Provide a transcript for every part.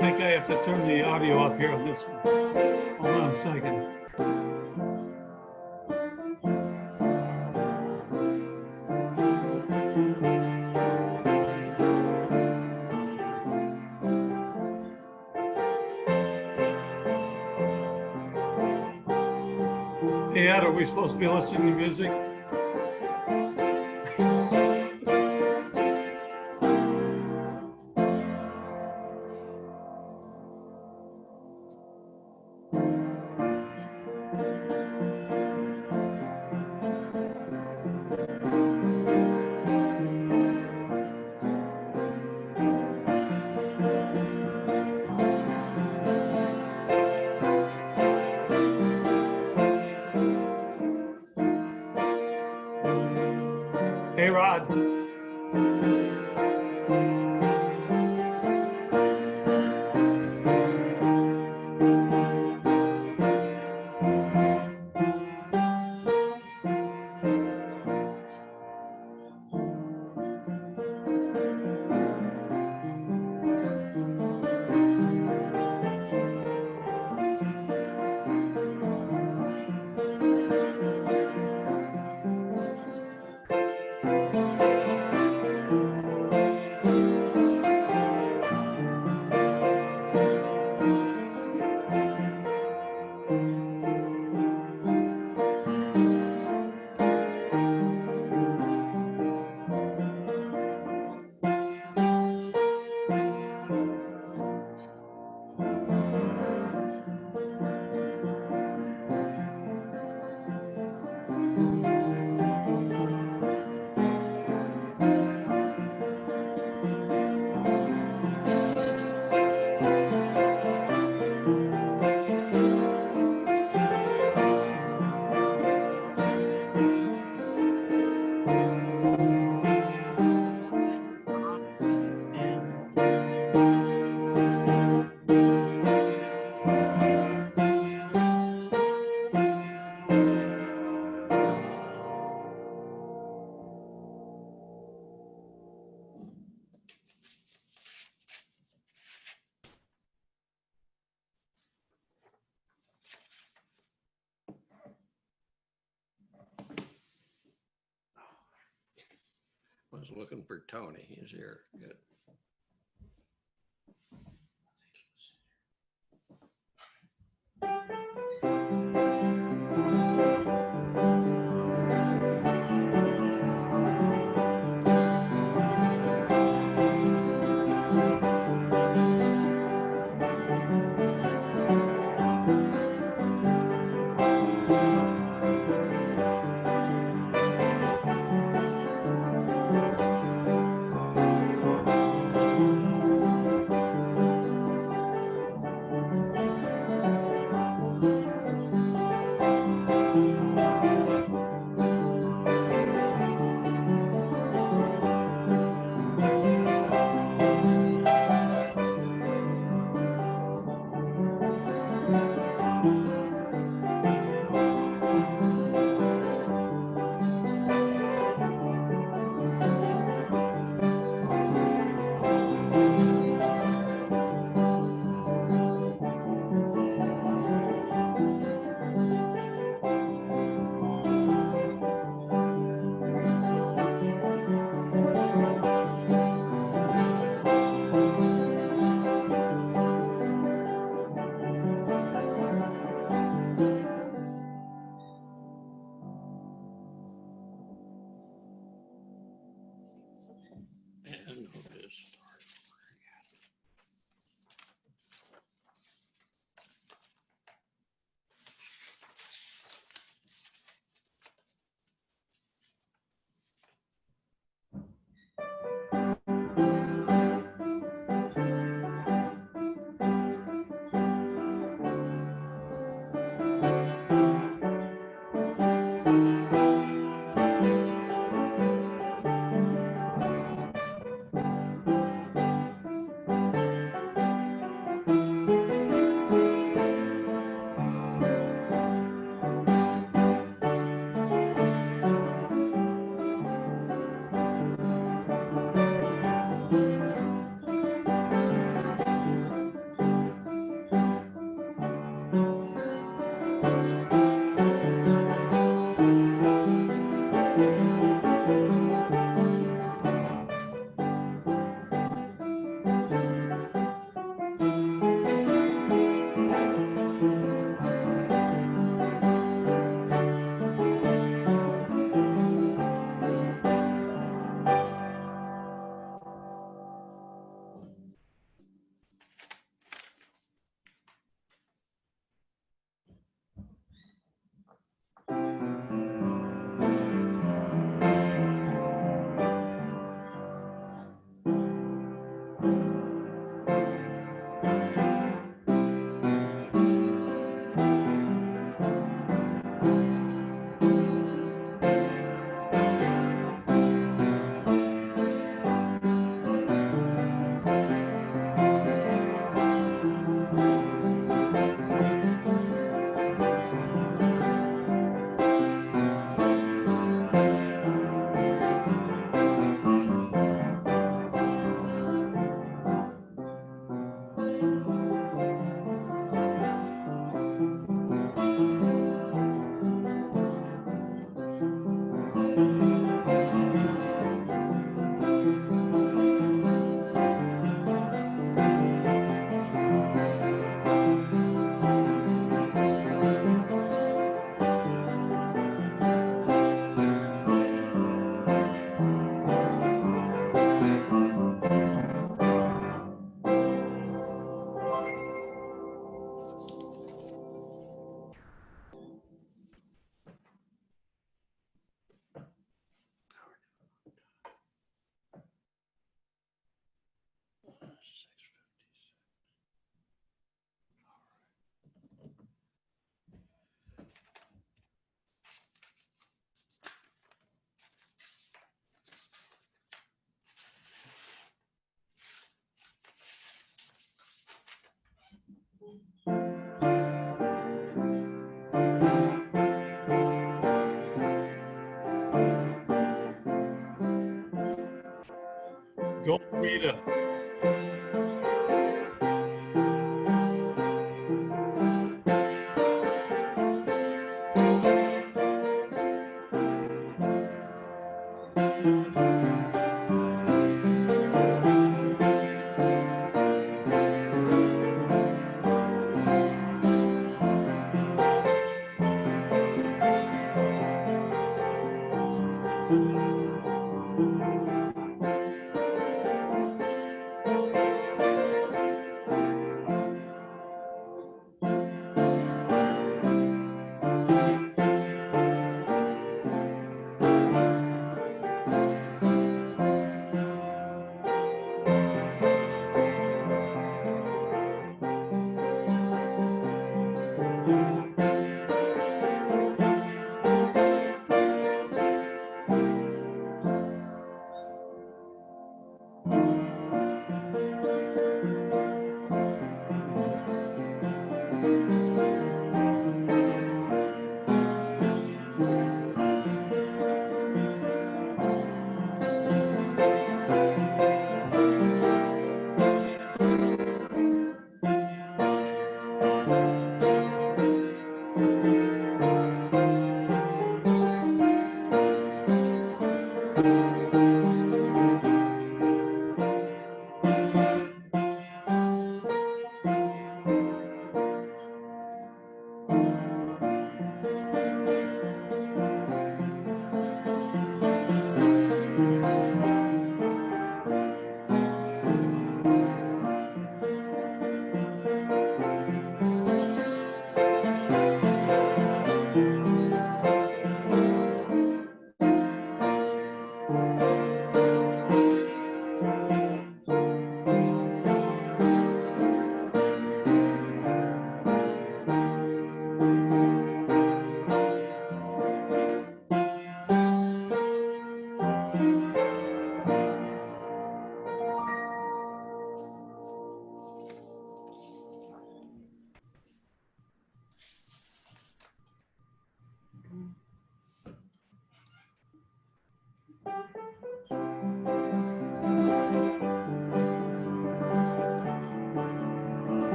think I have to turn the audio up here on this one. Hold on a second. Hey, Ed, are we supposed to be listening to music? Hey, Rod. I was looking for Tony. He's here. Good. Go, Rita.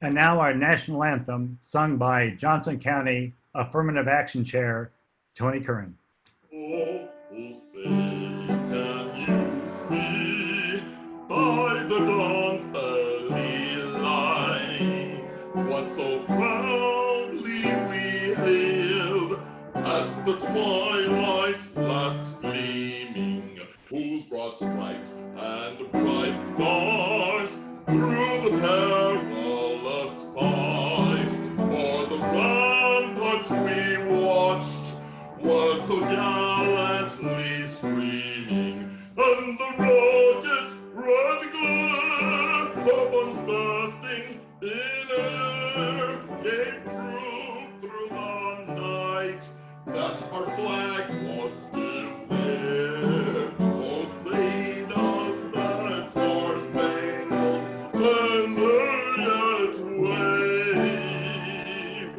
And now our national anthem, sung by Johnson County Affirmative Action Chair, Tony Curran. Oh, say, can you see by the dawn's early light what so proudly we hailed at the twilight's last gleaming, whose broad stripes and bright stars through the perilous fight for the ramparts we watched was so gallantly streaming, and the rockets' red glare, the bombs bursting in air, gave proof through the night that our flag was still there. Oh, say does that star-spangled banner yet wave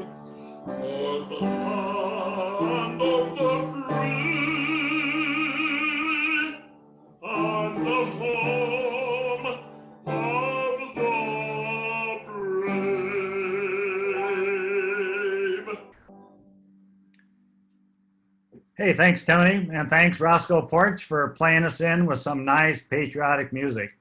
o'er the land of the free and the home of the brave. Hey, thanks, Tony, and thanks, Roscoe Porch, for playing us in with some nice patriotic music.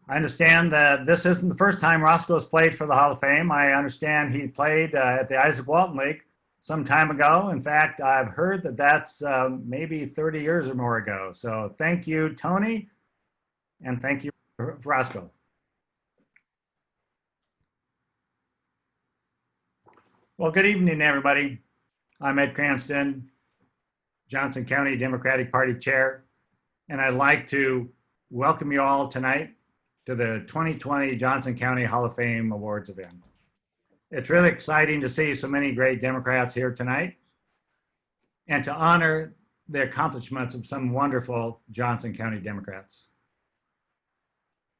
I understand that this isn't the first time Roscoe's played for the Hall of Fame. I understand he played at the Isaac Walton League some time ago. In fact, I've heard that that's maybe 30 years or more ago. So thank you, Tony, and thank you, Roscoe. Well, good evening, everybody. I'm Ed Cranston, Johnson County Democratic Party Chair, and I'd like to welcome you all tonight to the 2020 Johnson County Hall of Fame Awards event. It's really exciting to see so many great Democrats here tonight and to honor the accomplishments of some wonderful Johnson County Democrats.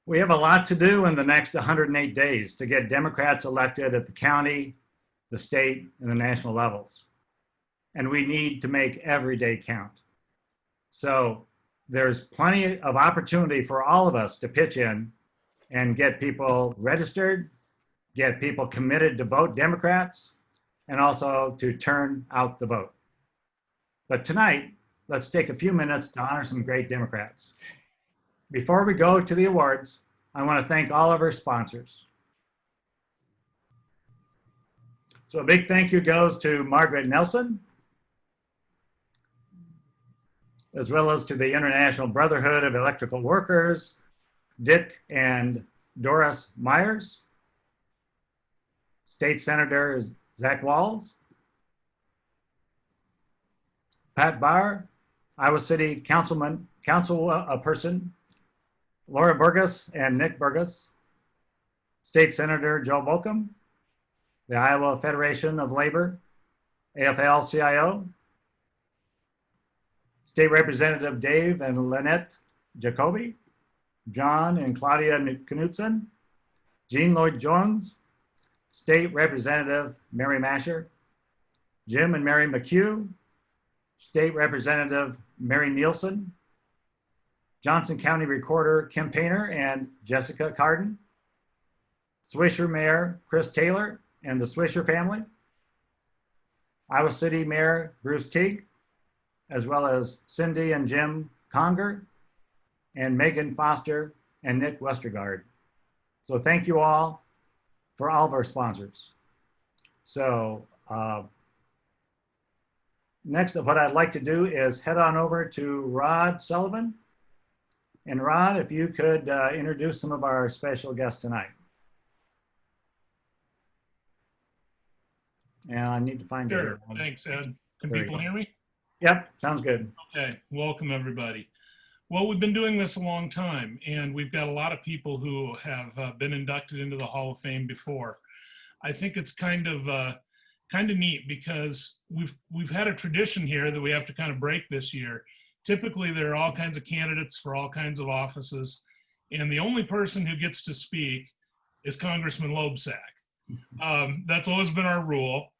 We have a lot to do in the next 108 days to get Democrats elected at the county, the state, and the national levels. And we need to make every day count. So there's plenty of opportunity for all of us to pitch in and get people registered, get people committed to vote Democrats, and also to turn out the vote. But tonight, let's take a few minutes to honor some great Democrats. Before we go to the awards, I want to thank all of our sponsors. So a big thank you goes to Margaret Nelson, as well as to the International Brotherhood of Electrical Workers, Dick and Doris Myers, State Senator Zach Walls, Pat Barr, Iowa City Councilperson Laura Burgess and Nick Burgess, State Senator Joe Bolcom, the Iowa Federation of Labor, AFL-CIO, State Representative Dave and Lynette Jacoby, John and Claudia Knutson, Jean Lloyd Jones, State Representative Mary Masher, Jim and Mary McHugh, State Representative Mary Nielsen, Johnson County Recorder Kim Painter and Jessica Carden, Swisher Mayor Chris Taylor and the Swisher family, Iowa City Mayor Bruce Teague, as well as Cindy and Jim Conger, and Megan Foster and Nick Westergaard. So thank you all for all of our sponsors. So next, what I'd like to do is head on over to Rod Sullivan. And Rod, if you could introduce some of our special guests tonight. And I need to find Sure. your Thanks, Ed. Can There you people go. hear me? Yep, sounds good. Okay. Welcome, everybody. Well, we've been doing this a long time, and we've got a lot of people who have been inducted into the Hall of Fame before. I think it's kind of neat because we've had a tradition here that we have to kind of break this year. Typically, there are all kinds of candidates for all kinds of offices, and the only person who gets to speak is Congressman Loebsack. That's always been our rule.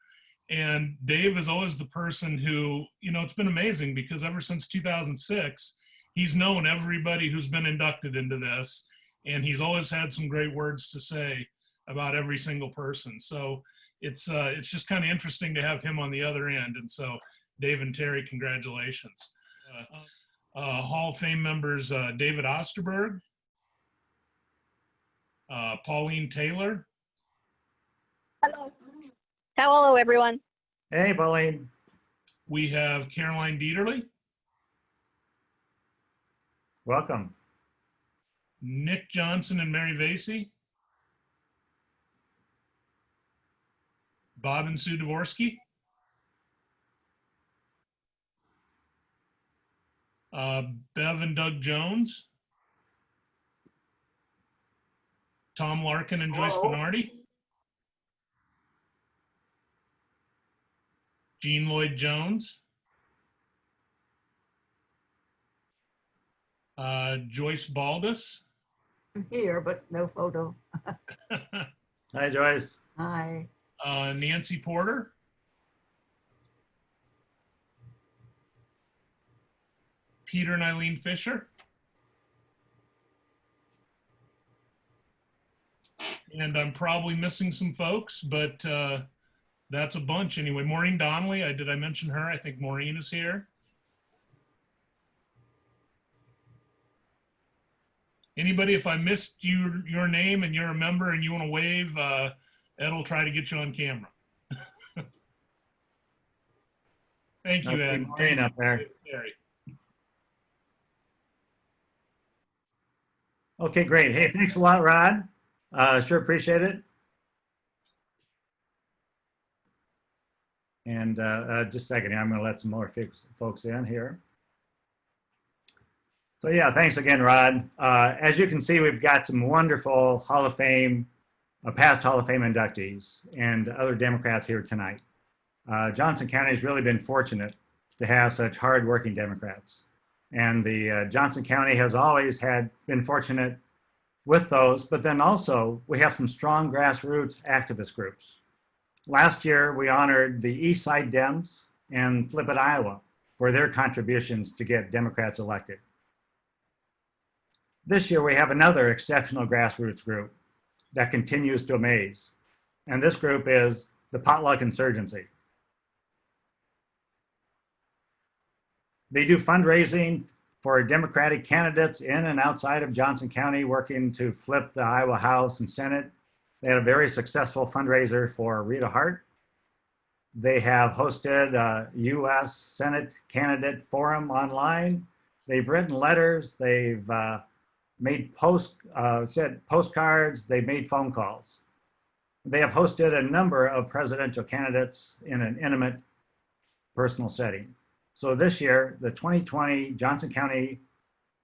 And Dave is always the person who, you know, it's been amazing because ever since 2006, he's known everybody who's been inducted into this. and he's always had some great words to say about every single person. So it's just kind of interesting to have him on the other end. And so Dave and Terry, congratulations. Hall of Fame members, David Osterberg, Pauline Taylor. Hello. Hello, everyone. Hey, Pauline. We have Caroline Dieterle, Welcome. Nick Johnson and Mary Vasey, Bob and Sue Dvorsky, Bev and Doug Jones, Tom Larkin and Joyce Bernardi, Jean Lloyd Jones, Joyce Baldus. I'm here, but no photo. Hi, Joyce. Hi. Nancy Porter, Peter and Eileen Fisher, and I'm probably missing some folks, but that's a bunch anyway. Maureen Donnelly, did I mention her? I think Maureen is here. Anybody, if I missed your name and you're a member and you want to wave, Ed will try to get you on camera. Thank you, Ed. Maureen up there. Terry. Okay, great. Hey, thanks a lot, Rod. Sure appreciate it. And just a second here, I'm going to let some more folks in here. So yeah, thanks again, Rod. As you can see, we've got some wonderful Hall of Fame, past Hall of Fame inductees and other Democrats here tonight. Johnson County has really been fortunate to have such hardworking Democrats. And the Johnson County has always been fortunate with those, but then also we have some strong grassroots activist groups. Last year, we honored the East Side Dems and Flip It, Iowa for their contributions to get Democrats elected. This year, we have another exceptional grassroots group that continues to amaze. And this group is the Potluck Insurgency. They do fundraising for Democratic candidates in and outside of Johnson County, working to flip the Iowa House and Senate. They had a very successful fundraiser for Rita Hart. They have hosted a U.S. Senate candidate forum online. They've written letters. They've made sent postcards. They've made phone calls. They have hosted a number of presidential candidates in an intimate, personal setting. So this year, the 2020 Johnson County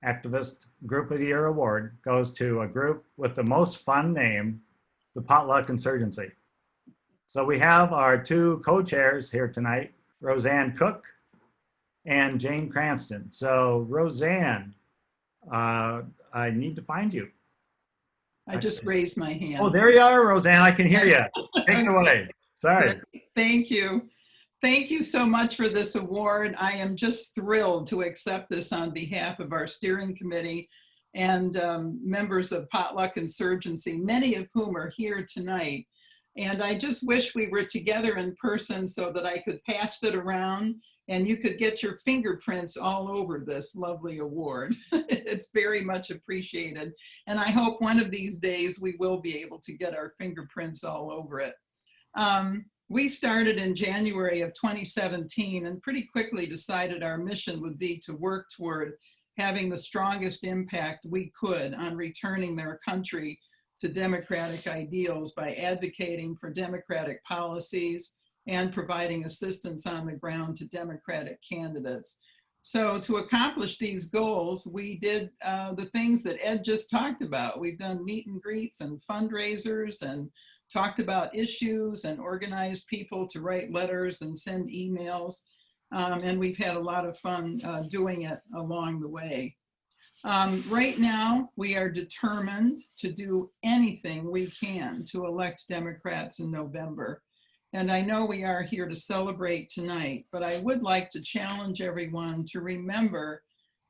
Activist Group of the Year Award goes to a group with the most fun name, the Potluck Insurgency. So we have our two co-chairs here tonight, Rosanne Cook and Jane Cranston. So Rosanne, I need to find you. I just raised my hand. Oh, there you are, Rosanne. I can hear you. Take it away. Sorry. Thank you. Thank you so much for this award. I am just thrilled to accept this on behalf of our steering committee and members of Potluck Insurgency, many of whom are here tonight. And I just wish we were together in person so that I could pass it around and you could get your fingerprints all over this lovely award. It's very much appreciated. And I hope one of these days we will be able to get our fingerprints all over it. We started in January of 2017 and pretty quickly decided our mission would be to work toward having the strongest impact we could on returning their country to democratic ideals by advocating for democratic policies and providing assistance on the ground to democratic candidates. So to accomplish these goals, we did the things that Ed just talked about. We've done meet and greets and fundraisers and talked about issues and organized people to write letters and send emails. And we've had a lot of fun doing it along the way. Right now, we are determined to do anything we can to elect Democrats in November. And I know we are here to celebrate tonight, but I would like to challenge everyone to remember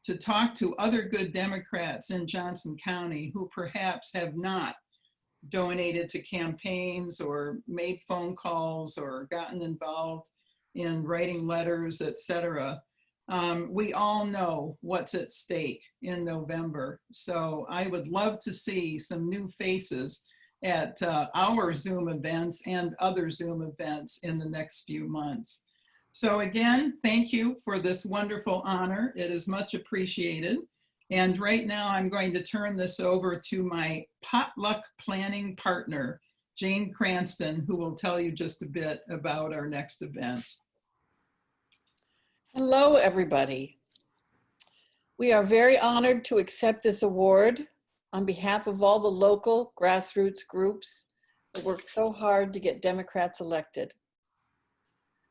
to talk to other good Democrats in Johnson County who perhaps have not donated to campaigns or made phone calls or gotten involved in writing letters, etc. We all know what's at stake in November. So I would love to see some new faces at our Zoom events and other Zoom events in the next few months. So again, thank you for this wonderful honor. It is much appreciated. And right now I'm going to turn this over to my potluck planning partner, Jane Cranston, who will tell you just a bit about our next event. Hello, everybody. We are very honored to accept this award on behalf of all the local grassroots groups that worked so hard to get Democrats elected.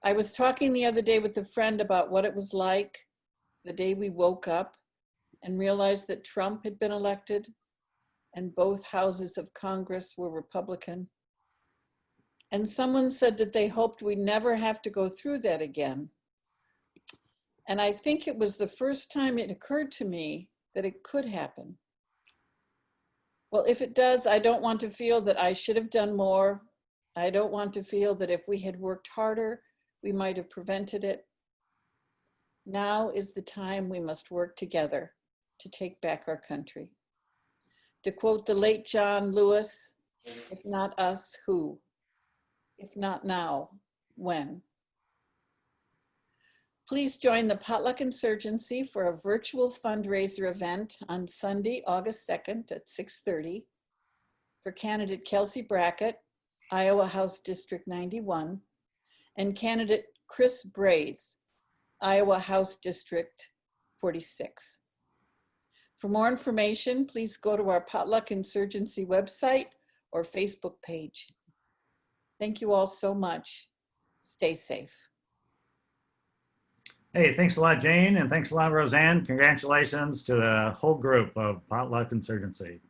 I was talking the other day with a friend about what it was like the day we woke up and realized that Trump had been elected and both houses of Congress were Republican. And someone said that they hoped we never have to go through that again. And I think it was the first time it occurred to me that it could happen. Well, if it does, I don't want to feel that I should have done more. I don't want to feel that if we had worked harder, we might have prevented it. Now is the time we must work together to take back our country. To quote the late John Lewis, if not us, who? If not now, when? Please join the Potluck Insurgency for a virtual fundraiser event on Sunday, August 2nd at 6:30 for candidate Kelsey Brackett, Iowa House District 91, and candidate Chris Braze, Iowa House District 46. For more information, please go to our Potluck Insurgency website or Facebook page. Thank you all so much. Stay safe. Hey, thanks a lot, Jane, and thanks a lot, Rosanne. Congratulations to the whole group of Potluck Insurgency.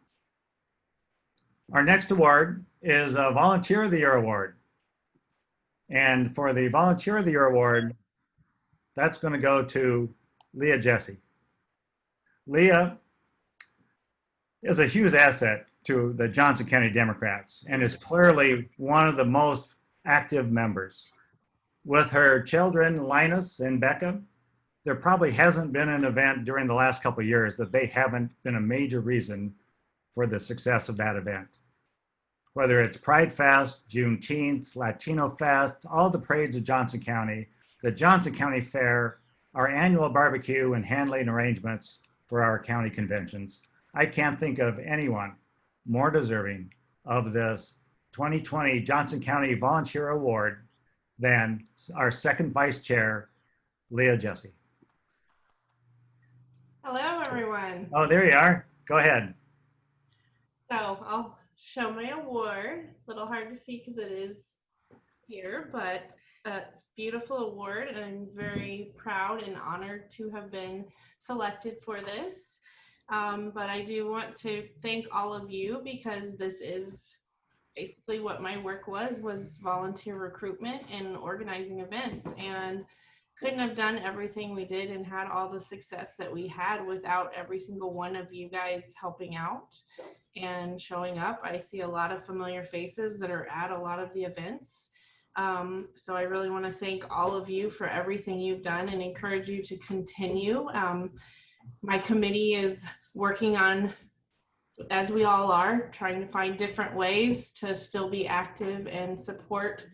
Our next award is a Volunteer of the Year award. And for the Volunteer of the Year award, that's going to go to Leah Jesse. Leah is a huge asset to the Johnson County Democrats and is clearly one of the most active members. With her children, Linus and Becca, there probably hasn't been an event during the last couple of years that they haven't been a major reason for the success of that event. Whether it's Pride Fest, Juneteenth, Latino Fest, all the parades of Johnson County, the Johnson County Fair, our annual barbecue and handling arrangements for our county conventions. I can't think of anyone more deserving of this 2020 Johnson County Volunteer Award than our second vice chair, Leah Jesse. Hello, everyone. Oh, there you are. Go ahead. So I'll show my award. A little hard to see because it is here, but it's a beautiful award, and I'm very proud and honored to have been selected for this. But I do want to thank all of you because this is basically what my work was volunteer recruitment and organizing events, and couldn't have done everything we did and had all the success that we had without every single one of you guys helping out and showing up. I see a lot of familiar faces that are at a lot of the events. So I really want to thank all of you for everything you've done and encourage you to continue. My committee is working on, as we all are, trying to find different ways to still be active and support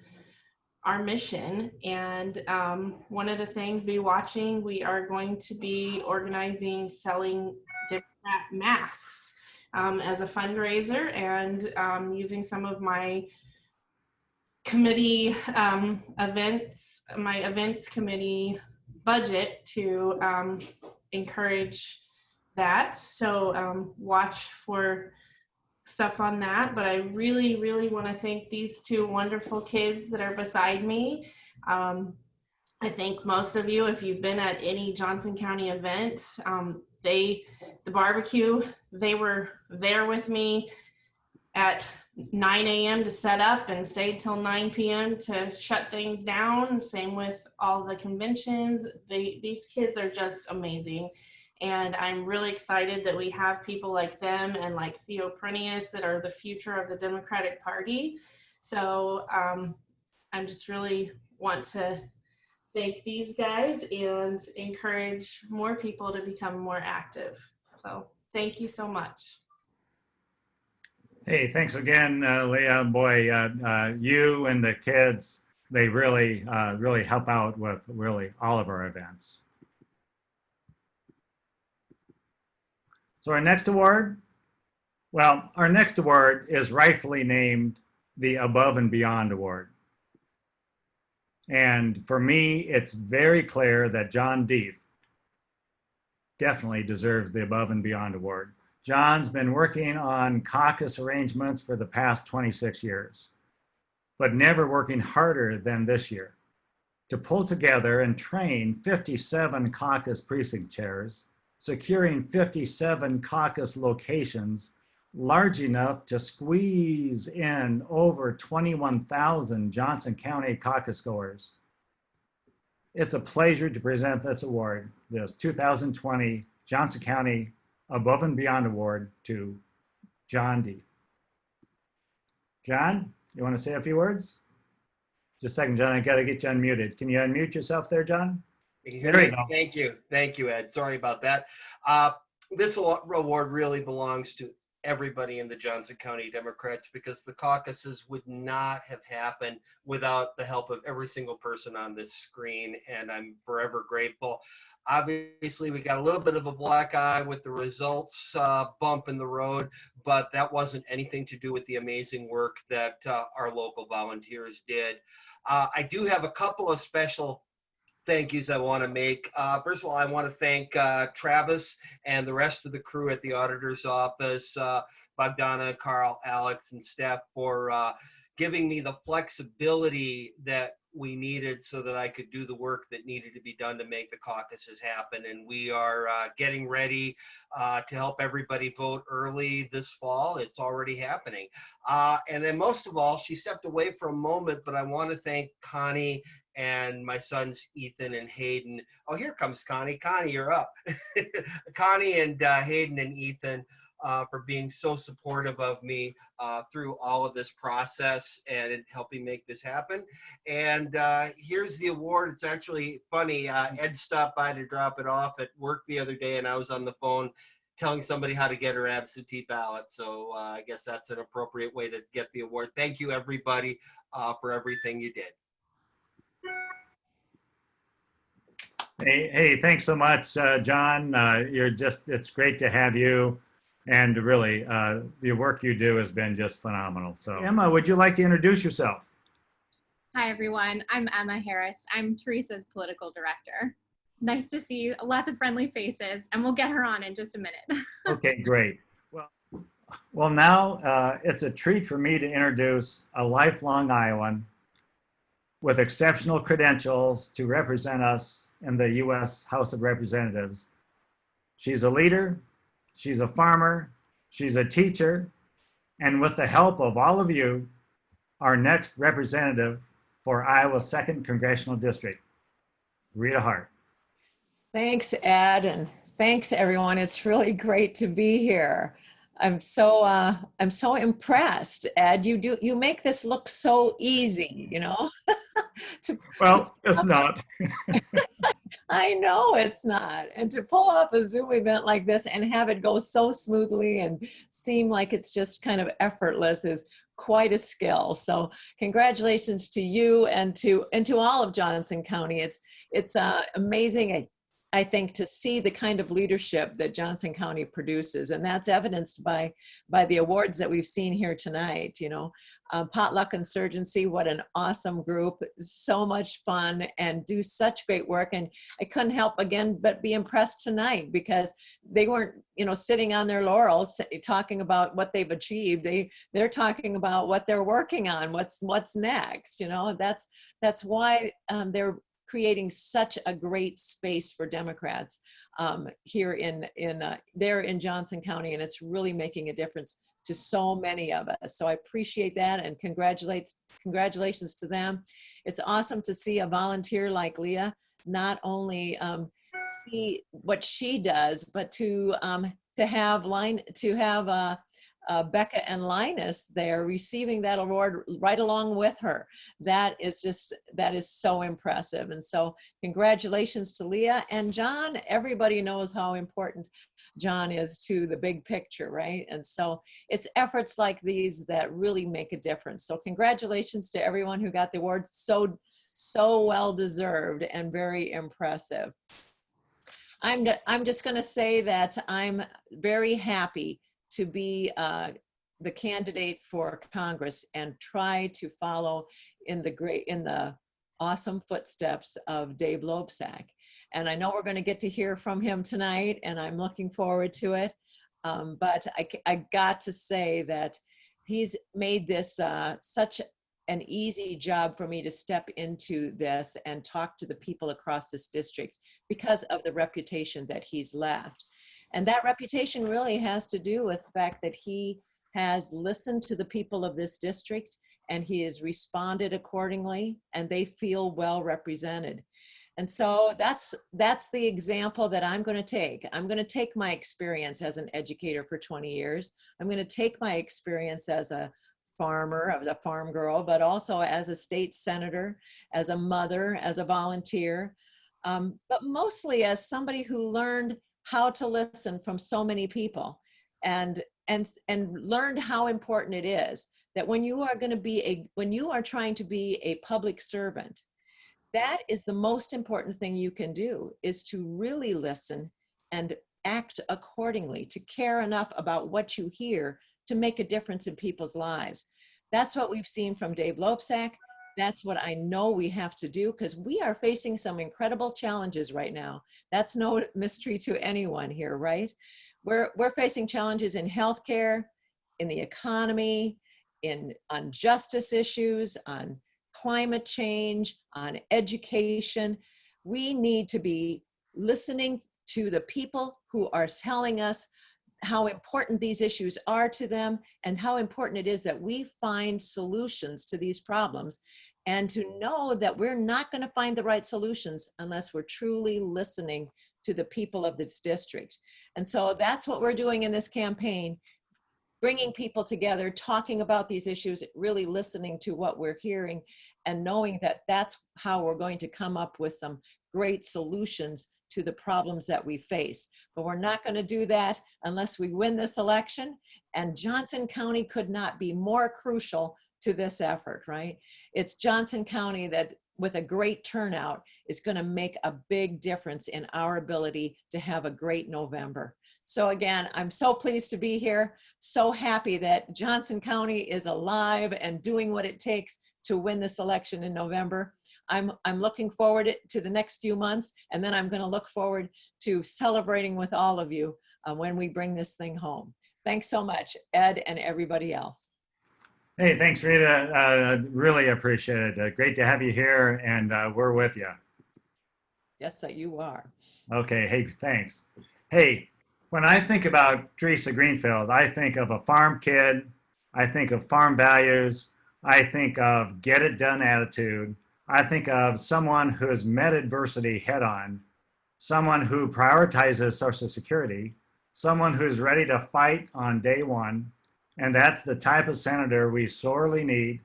our mission. And one of the things, be watching, we are going to be organizing, selling different masks as a fundraiser, and using some of my committee events, my events committee budget to encourage that. So watch for stuff on that. But I really, really want to thank these two wonderful kids that are beside me. I think most of you, if you've been at any Johnson County event, the barbecue, they were there with me at 9 a.m. to set up and stayed till 9 p.m. to shut things down. Same with all the conventions. These kids are just amazing. And I'm really excited that we have people like them and like Theo Prunius that are the future of the Democratic Party. So I'm just really want to thank these guys and encourage more people to become more active. So thank you so much. Hey, thanks again, Leah. Boy, you and the kids, they really, really help out with really all of our events. So our next award, well, our next award is rightfully named the Above and Beyond Award. And for me, it's very clear that John Deeth definitely deserves the Above and Beyond Award. John's been working on caucus arrangements for the past 26 years, but never working harder than this year to pull together and train 57 caucus precinct chairs, securing 57 caucus locations large enough to squeeze in over 21,000 Johnson County caucus goers. It's a pleasure to present this award, this 2020 Johnson County Above and Beyond Award, to John Deeth. John, you want to say a few words? Just a second, John, I got to get you unmuted. Can you unmute yourself there, John? There we go. Thank you. Thank you, Ed. Sorry about that. This award really belongs to everybody in the Johnson County Democrats, because the caucuses would not have happened without the help of every single person on this screen, and I'm forever grateful. Obviously, we got a little bit of a black eye with the results bump in the road, but that wasn't anything to do with the amazing work that our local volunteers did. I do have a couple of special thank yous I want to make. First of all, I want to thank Travis and the rest of the crew at the auditor's office, Bogdana, Carl, Alex, and Steph, for giving me the flexibility that we needed so that I could do the work that needed to be done to make the caucuses happen. And we are getting ready to help everybody vote early this fall. It's already happening. And then most of all, she stepped away for a moment, but I want to thank Connie and my sons, Ethan and Hayden. Oh, here comes Connie. Connie, you're up. Connie and Hayden and Ethan for being so supportive of me through all of this process and helping make this happen. And here's the award. It's actually funny. Ed stopped by to drop it off at work the other day, and I was on the phone telling somebody how to get her absentee ballot. So I guess that's an appropriate way to get the award. Thank you, everybody, for everything you did. Hey, thanks so much, John. It's great to have you. And really, the work you do has been just phenomenal. So Emma, would you like to introduce yourself? Hi, everyone. I'm Emma Harris. I'm Teresa's political director. Nice to see you. Lots of friendly faces, and we'll get her on in just a minute. Okay, great. Well, now it's a treat for me to introduce a lifelong Iowan with exceptional credentials to represent us in the U.S. House of Representatives. She's a leader, she's a farmer, she's a teacher, and with the help of all of you, our next representative for Iowa's 2nd Congressional District, Rita Hart. Thanks, Ed, and thanks, everyone. It's really great to be here. I'm so impressed, Ed. You make this look so easy, you know. Well, it's not. I know it's not. And to pull off a Zoom event like this and have it go so smoothly and seem like it's just kind of effortless is quite a skill. So congratulations to you and to all of Johnson County. It's amazing, I think, to see the kind of leadership that Johnson County produces, and that's evidenced by the awards that we've seen here tonight. You know, Potluck Insurgency, what an awesome group, so much fun, and do such great work. And I couldn't help again but be impressed tonight, because they weren't, you know, sitting on their laurels talking about what they've achieved. They're talking about what they're working on, what's next. You know, that's why they're creating such a great space for Democrats here there in Johnson County, and it's really making a difference to so many of us. So I appreciate that, and congratulations to them. It's awesome to see a volunteer like Leah not only see what she does, but to have Becca and Linus there receiving that award right along with her. That is so impressive. And so congratulations to Leah and John. Everybody knows how important John is to the big picture, right? And so it's efforts like these that really make a difference. So congratulations to everyone who got the award. So well deserved and very impressive. I'm just going to say that I'm very happy to be the candidate for Congress and try to follow in the awesome footsteps of Dave Loebsack. And I know we're going to get to hear from him tonight, and I'm looking forward to it. But I got to say that he's made this such an easy job for me to step into this and talk to the people across this district because of the reputation that he's left. And that reputation really has to do with the fact that he has listened to the people of this district and he has responded accordingly, and they feel well represented. And so that's the example that I'm going to take. I'm going to take my experience as an educator for 20 years. I'm going to take my experience as a farmer, as a farm girl, but also as a state senator, as a mother, as a volunteer, but mostly as somebody who learned how to listen from so many people and learned how important it is that when you are trying to be a public servant, that is the most important thing you can do, is to really listen and act accordingly, to care enough about what you hear to make a difference in people's lives. That's what we've seen from Dave Loebsack. That's what I know we have to do, because we are facing some incredible challenges right now. That's no mystery to anyone here, right? We're facing challenges in healthcare, in the economy, on justice issues, on climate change, on education. We need to be listening to the people who are telling us how important these issues are to them and how important it is that we find solutions to these problems, and to know that we're not going to find the right solutions unless we're truly listening to the people of this district. And so that's what we're doing in this campaign, bringing people together, talking about these issues, really listening to what we're hearing, and knowing that that's how we're going to come up with some great solutions to the problems that we face. But we're not going to do that unless we win this election. And Johnson County could not be more crucial to this effort, right? It's Johnson County that, with a great turnout, is going to make a big difference in our ability to have a great November. So again, I'm so pleased to be here, so happy that Johnson County is alive and doing what it takes to win this election in November. I'm looking forward to the next few months, and then I'm going to look forward to celebrating with all of you when we bring this thing home. Thanks so much, Ed and everybody else. Hey, thanks, Rita. Really appreciate it. Great to have you here, and we're with you. Yes, you are. Okay, hey, thanks. Hey, when I think about Teresa Greenfield, I think of a farm kid, I think of farm values, I think of get it done attitude, I think of someone who has met adversity head on, someone who prioritizes Social Security, someone who's ready to fight on day one, and that's the type of senator we sorely need.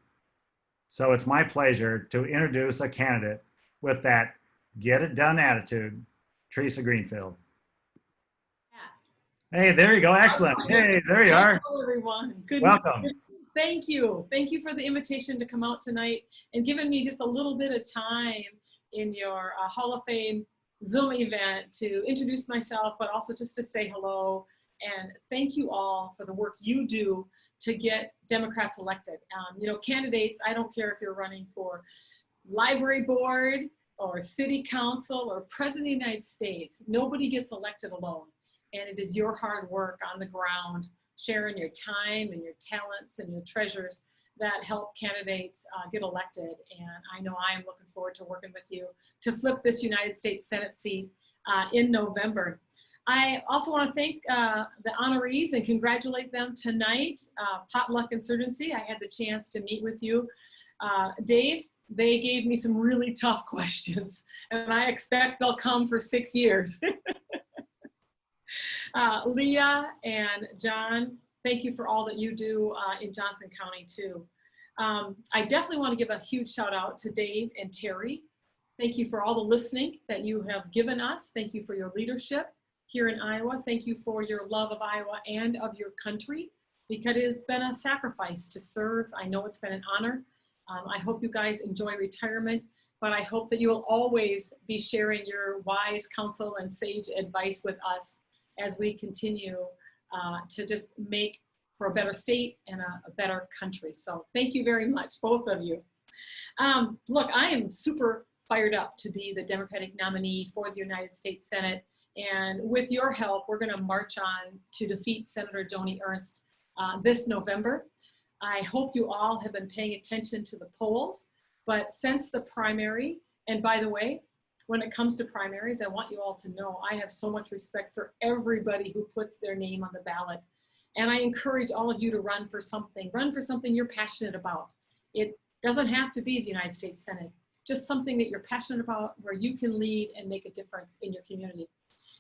So it's my pleasure to introduce a candidate with that get it done attitude, Teresa Greenfield. Hey, there you go. Excellent. Hey, there you are. Hello, everyone. Good. Welcome. Thank you. Thank you for the invitation to come out tonight and giving me just a little bit of time in your Hall of Fame Zoom event to introduce myself, but also just to say hello. And thank you all for the work you do to get Democrats elected. You know, candidates, I don't care if you're running for library board or city council or president of the United States, nobody gets elected alone. And it is your hard work on the ground, sharing your time and your talents and your treasures that help candidates get elected. And I know I am looking forward to working with you to flip this United States Senate seat in November. I also want to thank the honorees and congratulate them tonight. Potluck Insurgency, I had the chance to meet with you. Dave, they gave me some really tough questions, and I expect they'll come for 6 years. Leah and John, thank you for all that you do in Johnson County too. I definitely want to give a huge shout out to Dave and Terry. Thank you for all the listening that you have given us. Thank you for your leadership here in Iowa. Thank you for your love of Iowa and of your country, because it has been a sacrifice to serve. I know it's been an honor. I hope you guys enjoy retirement, but I hope that you will always be sharing your wise counsel and sage advice with us as we continue to just make for a better state and a better country. So thank you very much, both of you. Look, I am super fired up to be the Democratic nominee for the United States Senate. And with your help, we're gonna march on to defeat Senator Joni Ernst this November. I hope you all have been paying attention to the polls, but since the primary, and by the way, when it comes to primaries, I want you all to know I have so much respect for everybody who puts their name on the ballot. And I encourage all of you to run for something you're passionate about. It doesn't have to be the United States Senate, just something that you're passionate about where you can lead and make a difference in your community.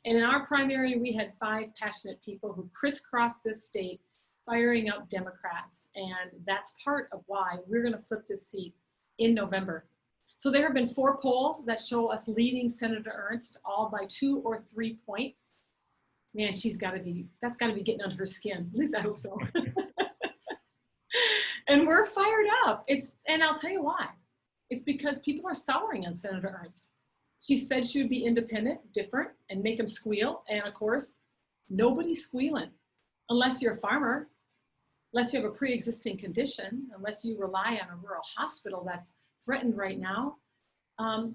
And in our primary, we had 5 passionate people who crisscrossed this state, firing up Democrats. And that's part of why we're gonna flip this seat in November. So there have been 4 polls that show us leading Senator Ernst, all by 2 or 3 points. Man, that's gotta be getting under her skin. At least I hope so. And we're fired up. And I'll tell you why. It's because people are souring on Senator Ernst. She said she would be independent, different, and make them squeal. And of course, nobody's squealing unless you're a farmer, unless you have a pre-existing condition, unless you rely on a rural hospital that's threatened right now.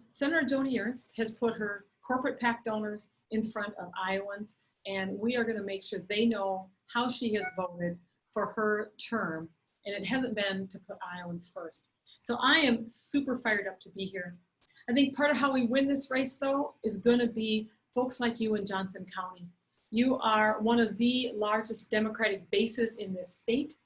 Senator Joni Ernst has put her corporate PAC donors in front of Iowans, and we are gonna make sure they know how she has voted for her term, and it hasn't been to put Iowans first. So I am super fired up to be here. I think part of how we win this race, though, is gonna be folks like you in Johnson County. You are one of the largest Democratic bases in this state.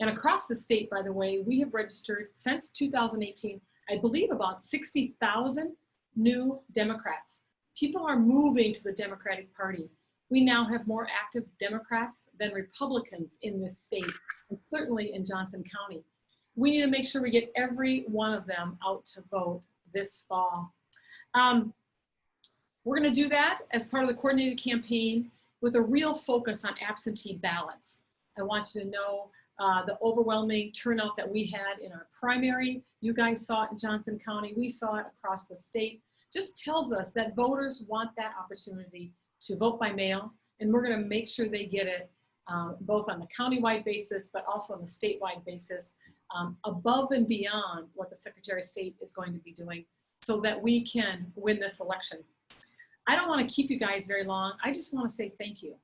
And across the state, by the way, we have registered since 2018, I believe about 60,000 new Democrats. People are moving to the Democratic Party. We now have more active Democrats than Republicans in this state, and certainly in Johnson County. We need to make sure we get every one of them out to vote this fall. We're gonna do that as part of the coordinated campaign with a real focus on absentee ballots. I want you to know the overwhelming turnout that we had in our primary. You guys saw it in Johnson County. We saw it across the state. Just tells us that voters want that opportunity to vote by mail, and we're gonna make sure they get it both on the countywide basis, but also on the statewide basis, above and beyond what the Secretary of State is going to be doing so that we can win this election. I don't want to keep you guys very long. I just want to say thank you.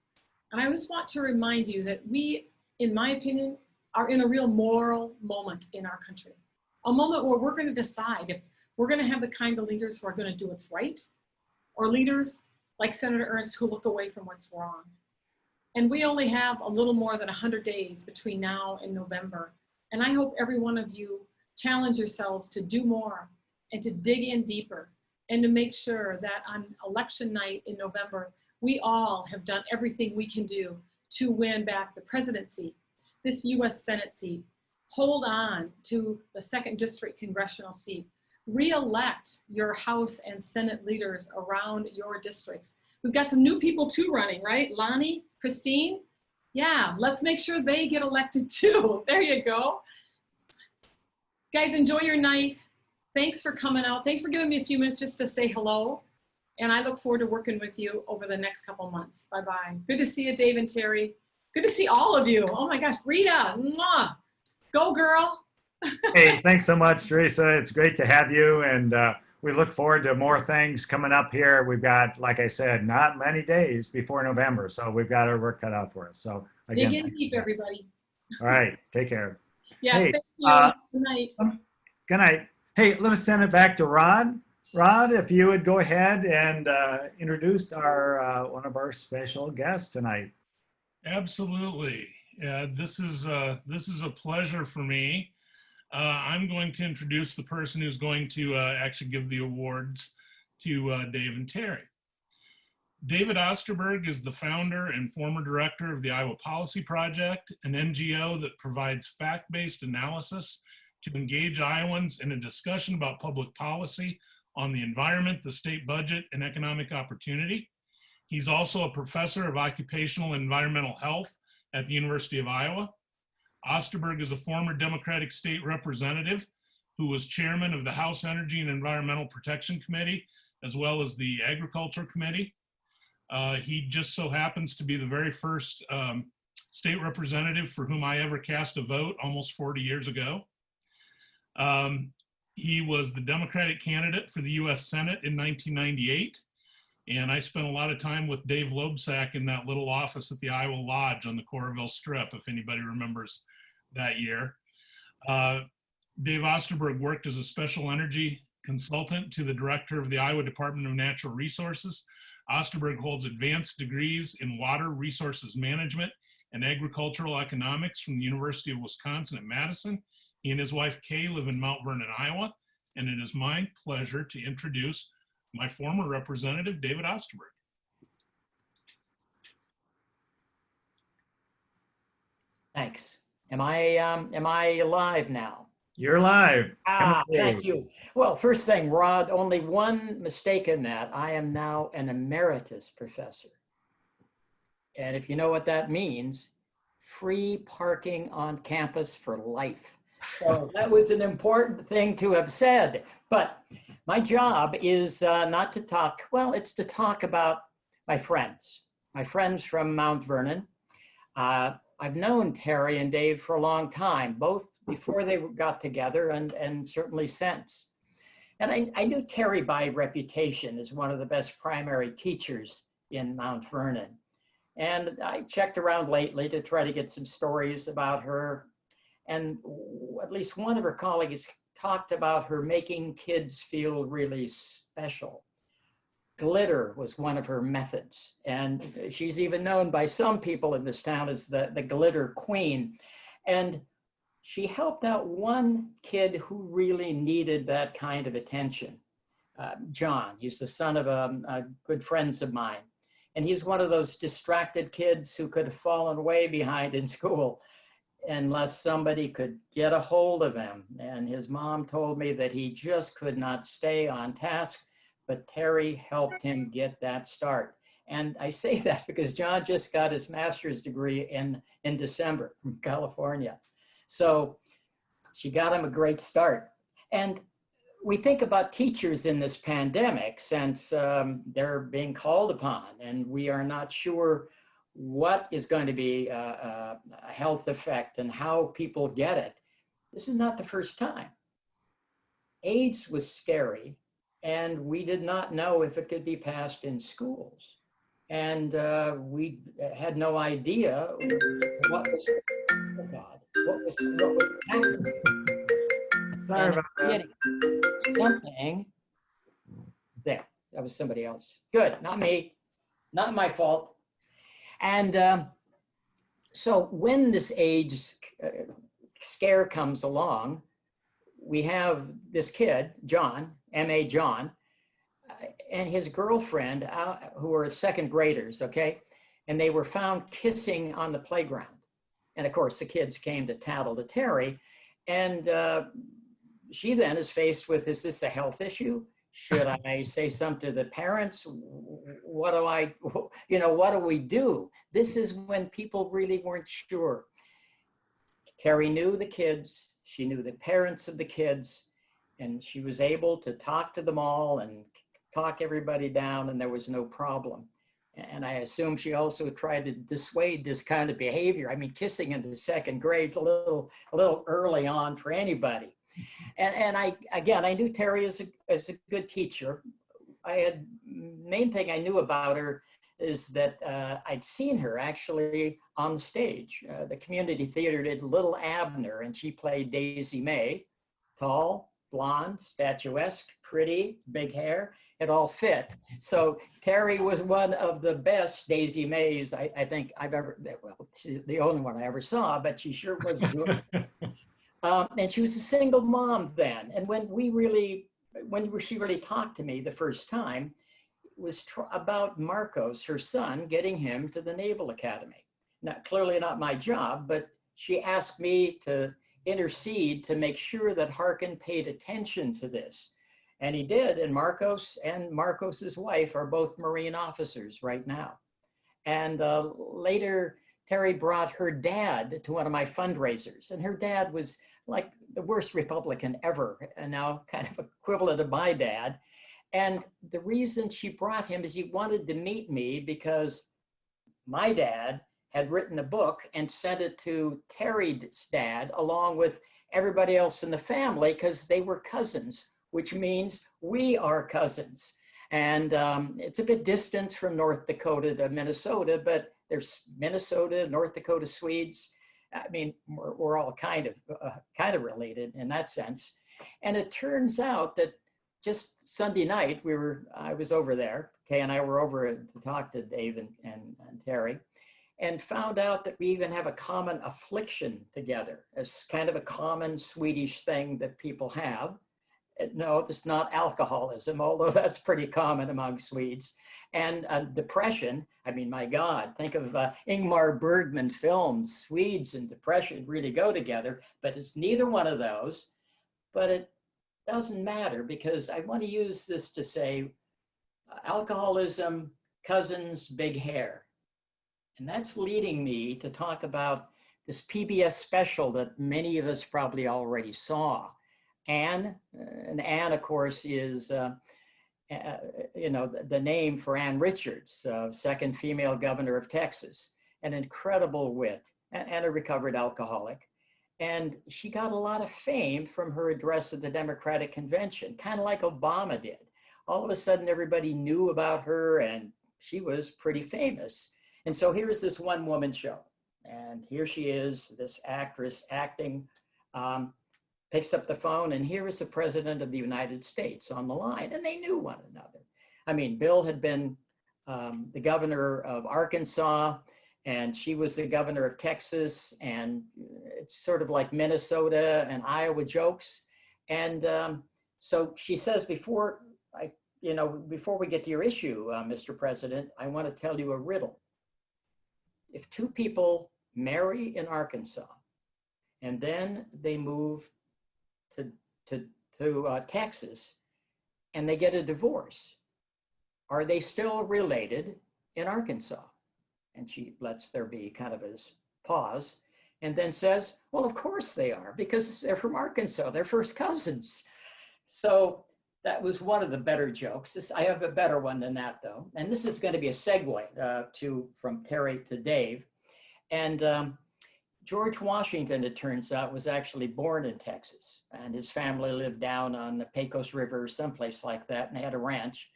And I just want to remind you that we, in my opinion, are in a real moral moment in our country. A moment where we're going to decide if we're going to have the kind of leaders who are going to do what's right, or leaders like Senator Ernst who look away from what's wrong. And we only have a little more than 100 days between now and November. And I hope every one of you challenge yourselves to do more and to dig in deeper and to make sure that on election night in November, we all have done everything we can do to win back the presidency, this US Senate seat, hold on to the 2nd District congressional seat, re-elect your House and Senate leaders around your districts. We've got some new people too running, right? Lonnie, Christine? Yeah, let's make sure they get elected too. There you go. Guys, enjoy your night. Thanks for coming out. Thanks for giving me a few minutes just to say hello. And I look forward to working with you over the next couple months. Bye-bye. Good to see you, Dave and Terry. Good to see all of you. Oh my gosh, Rita, mwah. Go girl. Hey, thanks so much, Teresa. It's great to have you. And we look forward to more things coming up here. We've got, like I said, not many days before November. So we've got our work cut out for us. So again, dig in deep, everybody. All right, take care. Yeah, hey, thank you. Good night. Good night. Hey, let us send it back to Rod. Rod, if you would go ahead and introduce our one of our special guests tonight. Absolutely. This is a pleasure for me. I'm going to introduce the person who's going to actually give the awards to Dave and Terry. David Osterberg is the founder and former director of the Iowa Policy Project, an NGO that provides fact-based analysis to engage Iowans in a discussion about public policy on the environment, the state budget, and economic opportunity. He's also a professor of occupational and environmental health at the University of Iowa. Osterberg is a former Democratic state representative who was chairman of the House Energy and Environmental Protection Committee, as well as the Agriculture Committee. He just so happens to be the very first state representative for whom I ever cast a vote almost 40 years ago. He was the Democratic candidate for the US Senate in 1998. And I spent a lot of time with Dave Loebsack in that little office at the Iowa Lodge on the Coralville Strip, if anybody remembers that year. Dave Osterberg worked as a special energy consultant to the director of the Iowa Department of Natural Resources. Osterberg holds advanced degrees in water resources management and agricultural economics from the University of Wisconsin at Madison. He and his wife Kay live in Mount Vernon, Iowa, and it is my pleasure to introduce my former representative, David Osterberg. Thanks. Am I live now? You're live. Thank you. Well, first thing, Rod, only one mistake in that. I am now an emeritus professor. And if you know what that means, free parking on campus for life. So that was an important thing to have said. But my job is not to talk, well, it's to talk about my friends from Mount Vernon. I've known Terry and Dave for a long time, both before they got together and certainly since. And I knew Terry by reputation as one of the best primary teachers in Mount Vernon. And I checked around lately to try to get some stories about her. And at least one of her colleagues talked about her making kids feel really special. Glitter was one of her methods. And she's even known by some people in this town as the glitter queen. And she helped out one kid who really needed that kind of attention. John, he's the son of a good friends of mine. And he's one of those distracted kids who could have fallen way behind in school unless somebody could get a hold of him. And his mom told me that he just could not stay on task, but Terry helped him get that start. And I say that because John just got his master's degree in December from California. So she got him a great start. And we think about teachers in this pandemic since they're being called upon, and we are not sure what is going to be a health effect and how people get it. This is not the first time. AIDS was scary, and we did not know if it could be passed in schools. And we had no idea what was, oh God, what was happening. Sorry about that. Something there. That was somebody else. Good, not me, not my fault. And so when this AIDS scare comes along, we have this kid, John, M.A. John, and his girlfriend, who are second graders, okay? And they were found kissing on the playground. And of course, the kids came to tattle to Terry. And she then is faced with, is this a health issue? Should I say something to the parents? What do we do? This is when people really weren't sure. Terry knew the kids, she knew the parents of the kids, and she was able to talk to them all and talk everybody down, and there was no problem. And I assume she also tried to dissuade this kind of behavior. I mean, kissing in the second grade's a little early on for anybody. And I knew Terry as a good teacher. Main thing I knew about her is that I'd seen her actually on the stage. The community theater did Little Abner, and she played Daisy May, tall, blonde, statuesque, pretty, big hair. It all fit. So Terry was one of the best Daisy Mays I think I've ever, well, she's the only one I ever saw, but she sure was good. And she was a single mom then. And when she really talked to me the first time, it was about Marcos, her son, getting him to the Naval Academy. Clearly not my job, but she asked me to intercede to make sure that Harkin paid attention to this. And he did, and Marcos's wife are both Marine officers right now. And later, Terry brought her dad to one of my fundraisers, and her dad was like the worst Republican ever, and now kind of equivalent of my dad. And the reason she brought him is he wanted to meet me because my dad had written a book and sent it to Terry's dad along with everybody else in the family because they were cousins, which means we are cousins. And it's a bit distant from North Dakota to Minnesota, but there's Minnesota, North Dakota Swedes. I mean, we're all kind of related in that sense. And it turns out that just Sunday night, I was over there. Kay and I were over to talk to Dave and Terry, and found out that we even have a common affliction together as kind of a common Swedish thing that people have. No, it's not alcoholism, although that's pretty common among Swedes. And depression, I mean, my God, think of Ingmar Bergman films. Swedes and depression really go together, but it's neither one of those. But it doesn't matter because I want to use this to say alcoholism, cousins, big hair. And that's leading me to talk about this PBS special that many of us probably already saw. Anne, and Anne, of course, is the name for Ann Richards, second female governor of Texas, an incredible wit and a recovered alcoholic. And she got a lot of fame from her address at the Democratic Convention, kind of like Obama did. All of a sudden, everybody knew about her and she was pretty famous. And so here's this one-woman show. And here she is, this actress acting, picks up the phone, and here is the President of the United States on the line, and they knew one another. I mean, Bill had been the governor of Arkansas, and she was the governor of Texas, and it's sort of like Minnesota and Iowa jokes. And so she says, before we get to your issue, Mr. President, I want to tell you a riddle. If two people marry in Arkansas, and then they move to Texas, and they get a divorce, are they still related in Arkansas? And she lets there be kind of a pause, and then says, well, of course they are, because they're from Arkansas, they're first cousins. So that was one of the better jokes. I have a better one than that, though. And this is going to be a segue from Terry to Dave. And George Washington, it turns out, was actually born in Texas, and his family lived down on the Pecos River, someplace like that, and they had a ranch.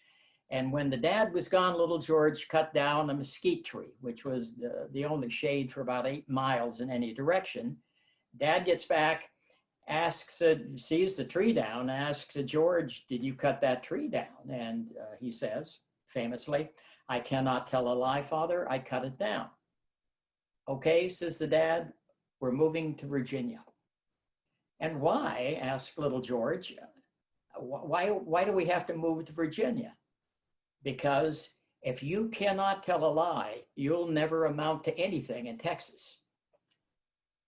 And when the dad was gone, little George cut down a mesquite tree, which was the only shade for about 8 miles in any direction. Dad gets back, sees the tree down, asks George, did you cut that tree down? And he says, famously, I cannot tell a lie, Father, I cut it down. Okay, says the dad, we're moving to Virginia. And why, asked little George, why do we have to move to Virginia? Because if you cannot tell a lie, you'll never amount to anything in Texas.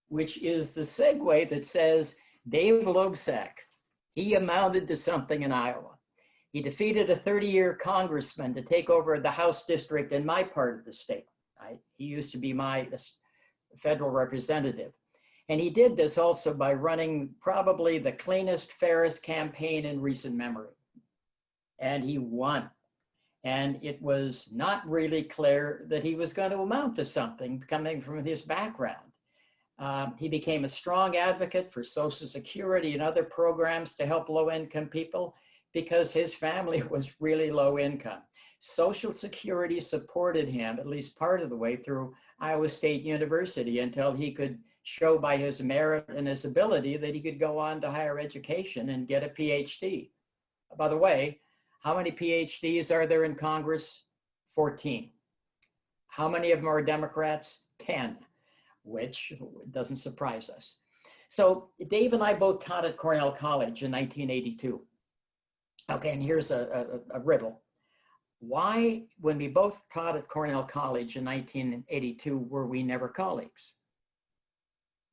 Which is the segue that says Dave Loebsack, he amounted to something in Iowa. He defeated a 30-year congressman to take over the House district in my part of the state. He used to be my federal representative. And he did this also by running probably the cleanest, fairest campaign in recent memory. And he won. And it was not really clear that he was going to amount to something coming from his background. He became a strong advocate for Social Security and other programs to help low-income people because his family was really low income. Social Security supported him at least part of the way through Iowa State University until he could show by his merit and his ability that he could go on to higher education and get a PhD. By the way, how many PhDs are there in Congress? 14. How many of them are Democrats? 10, which doesn't surprise us. So Dave and I both taught at Cornell College in 1982. Okay, and here's a riddle. Why, when we both taught at Cornell College in 1982, were we never colleagues?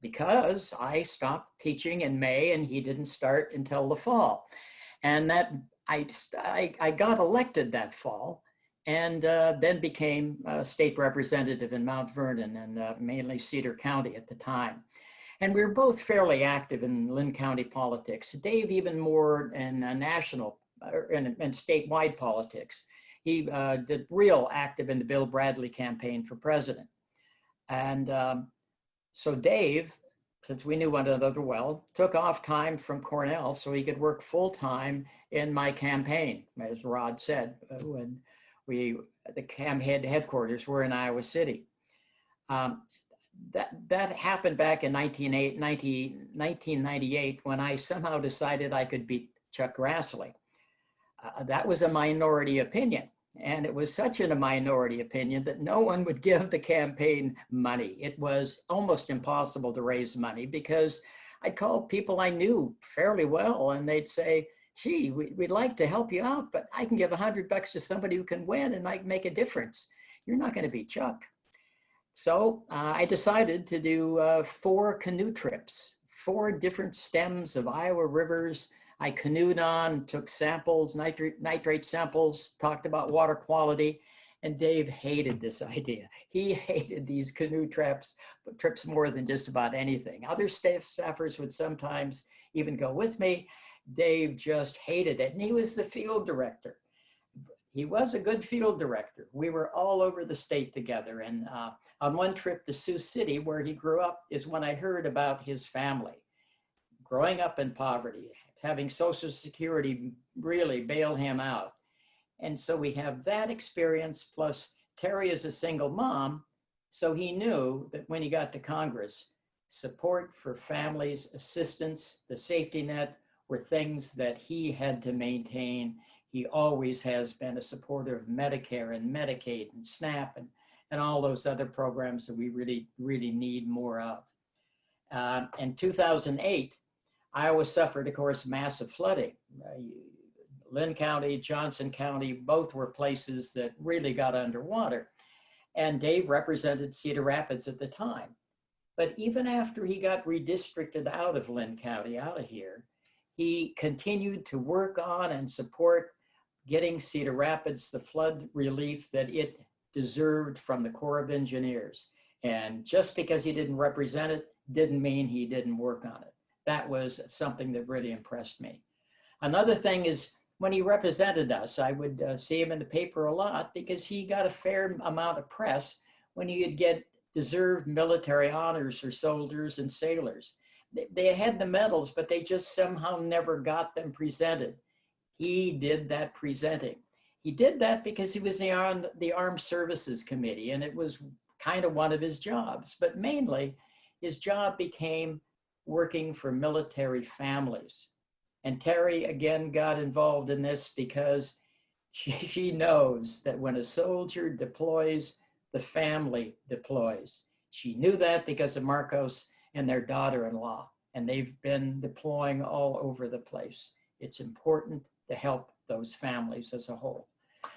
Because I stopped teaching in May and he didn't start until the fall. And that I got elected that fall and then became a state representative in Mount Vernon and mainly Cedar County at the time. And we were both fairly active in Lynn County politics. Dave even more in national and statewide politics. He did real active in the Bill Bradley campaign for president. And so Dave, since we knew one another well, took off time from Cornell so he could work full time in my campaign, as Rod said, when the headquarters were in Iowa City. That happened back in 1998 when I somehow decided I could beat Chuck Grassley. That was a minority opinion. And it was such a minority opinion that no one would give the campaign money. It was almost impossible to raise money because I'd call people I knew fairly well and they'd say, gee, we'd like to help you out, but I can give $100 to somebody who can win and I can make a difference. You're not going to beat Chuck. So I decided to do 4 canoe trips, 4 different stems of Iowa rivers. I canoed on, took samples, nitrate samples, talked about water quality, and Dave hated this idea. He hated these canoe trips more than just about anything. Other staffers would sometimes even go with me. Dave just hated it, and he was the field director. He was a good field director. We were all over the state together, and on one trip to Sioux City, where he grew up, is when I heard about his family. Growing up in poverty, having Social Security really bail him out. And so we have that experience, plus Terry is a single mom, so he knew that when he got to Congress, support for families, assistance, the safety net were things that he had to maintain. He always has been a supporter of Medicare and Medicaid and SNAP and all those other programs that we really, really need more of. In 2008, Iowa suffered, of course, massive flooding. Lynn County, Johnson County, both were places that really got underwater. And Dave represented Cedar Rapids at the time. But even after he got redistricted out of Lynn County, out of here, he continued to work on and support getting Cedar Rapids the flood relief that it deserved from the Corps of Engineers. And just because he didn't represent it didn't mean he didn't work on it. That was something that really impressed me. Another thing is when he represented us, I would see him in the paper a lot because he got a fair amount of press when he would get deserved military honors for soldiers and sailors. They had the medals, but they just somehow never got them presented. He did that presenting. He did that because he was on the Armed Services Committee, and it was kind of one of his jobs. But mainly, his job became working for military families. And Terry, again, got involved in this because she knows that when a soldier deploys, the family deploys. She knew that because of Marcos and their daughter-in-law, and they've been deploying all over the place. It's important to help those families as a whole. A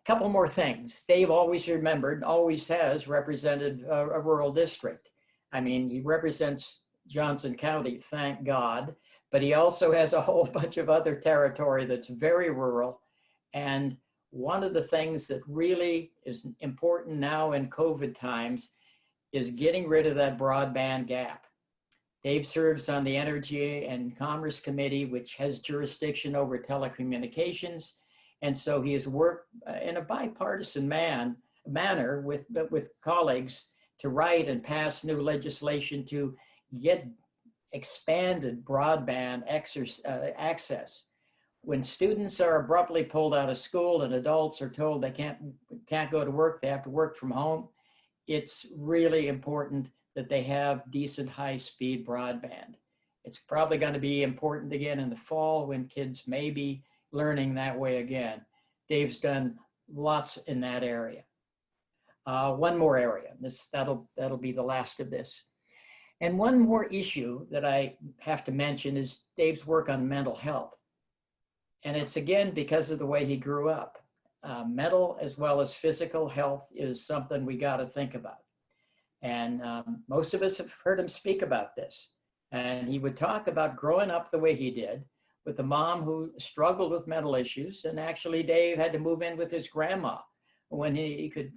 couple more things. Dave always remembered, always has represented a rural district. I mean, he represents Johnson County, thank God, but he also has a whole bunch of other territory that's very rural. And one of the things that really is important now in COVID times is getting rid of that broadband gap. Dave serves on the Energy and Commerce Committee, which has jurisdiction over telecommunications. And so he has worked in a bipartisan manner with colleagues to write and pass new legislation to get expanded broadband access. When students are abruptly pulled out of school and adults are told they can't go to work, they have to work from home, it's really important that they have decent high-speed broadband. It's probably going to be important again in the fall when kids may be learning that way again. Dave's done lots in that area. One more area, that'll be the last of this. And one more issue that I have to mention is Dave's work on mental health. And it's again because of the way he grew up. Mental as well as physical health is something we got to think about. And most of us have heard him speak about this. And he would talk about growing up the way he did with a mom who struggled with mental issues. And actually Dave had to move in with his grandma when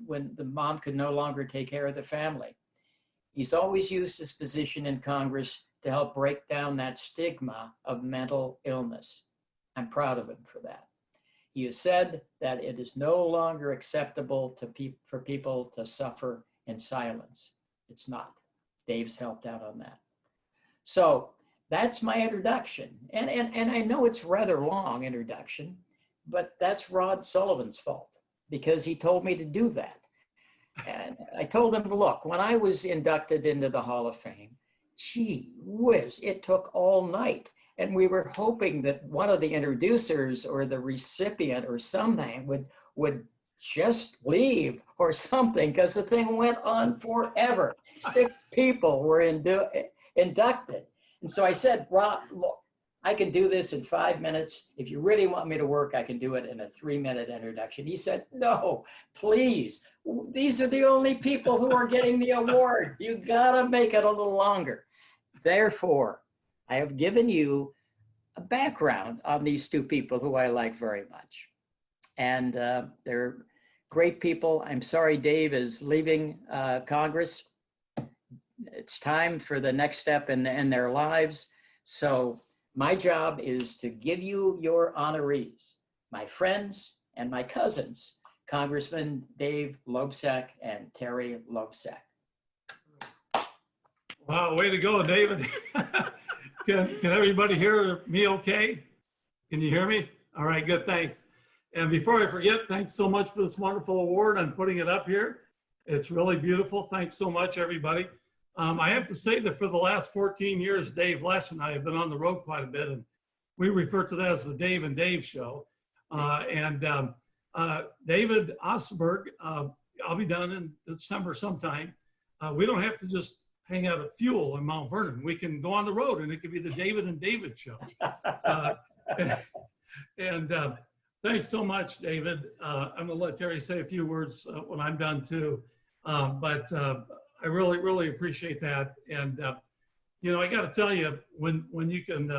when the mom could no longer take care of the family. He's always used his position in Congress to help break down that stigma of mental illness. I'm proud of him for that. He has said that it is no longer acceptable for people to suffer in silence. It's not. Dave's helped out on that. So that's my introduction. And I know it's a rather long introduction, but that's Rod Sullivan's fault because he told me to do that. And I told him, look, when I was inducted into the Hall of Fame, gee whiz, it took all night. And we were hoping that one of the introducers or the recipient or something would just leave or something because the thing went on forever. 6 people were inducted. And so I said, Rob, look, I can do this in 5 minutes. If you really want me to work, I can do it in a 3-minute introduction. He said, no, please. These are the only people who are getting the award. You gotta make it a little longer. Therefore, I have given you a background on these 2 people who I like very much. And they're great people. I'm sorry Dave is leaving Congress. It's time for the next step in their lives. So my job is to give you your honorees, my friends and my cousins, Congressman Dave Loebsack and Terry Loebsack. Wow, way to go, David. Can everybody hear me okay? Can you hear me? All right, good, thanks. And before I forget, thanks so much for this wonderful award. I'm putting it up here. It's really beautiful. Thanks so much, everybody. I have to say that for the last 14 years, Dave Lesh and I have been on the road quite a bit, and we refer to that as the Dave and Dave show. David Osterberg, I'll be done in December sometime. We don't have to just hang out at Fuel in Mount Vernon. We can go on the road and it could be the David and David show. Thanks so much, David. I'm gonna let Terry say a few words when I'm done too. I really, really appreciate that. And, you know, I got to tell you, when you can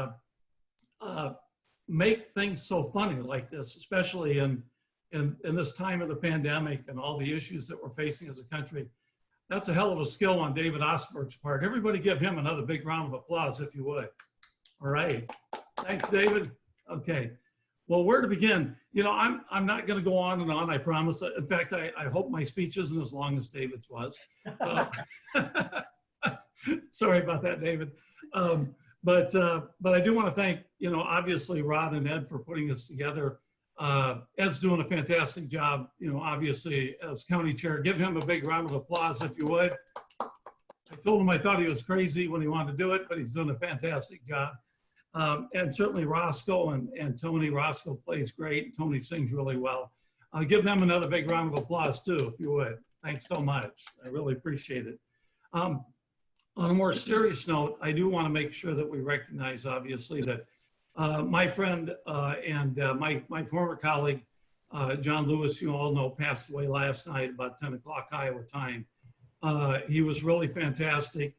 make things so funny like this, especially in this time of the pandemic and all the issues that we're facing as a country, that's a hell of a skill on David Osterberg's part. Everybody give him another big round of applause, if you would. All right. Thanks, David. Okay. Well, where to begin? You know, I'm not going to go on and on, I promise. In fact, I hope my speech isn't as long as David's was. Sorry about that, David. But I do want to thank, you know, obviously Rod and Ed for putting this together. Ed's doing a fantastic job, you know, obviously as county chair. Give him a big round of applause, if you would. I told him I thought he was crazy when he wanted to do it, but he's doing a fantastic job. And certainly Roscoe and Tony. Roscoe plays great. Tony sings really well. Give them another big round of applause too, if you would. Thanks so much. I really appreciate it. On a more serious note, I do want to make sure that we recognize, obviously, that my friend and my former colleague, John Lewis, you all know, passed away last night about 10 o'clock Iowa time. He was really fantastic.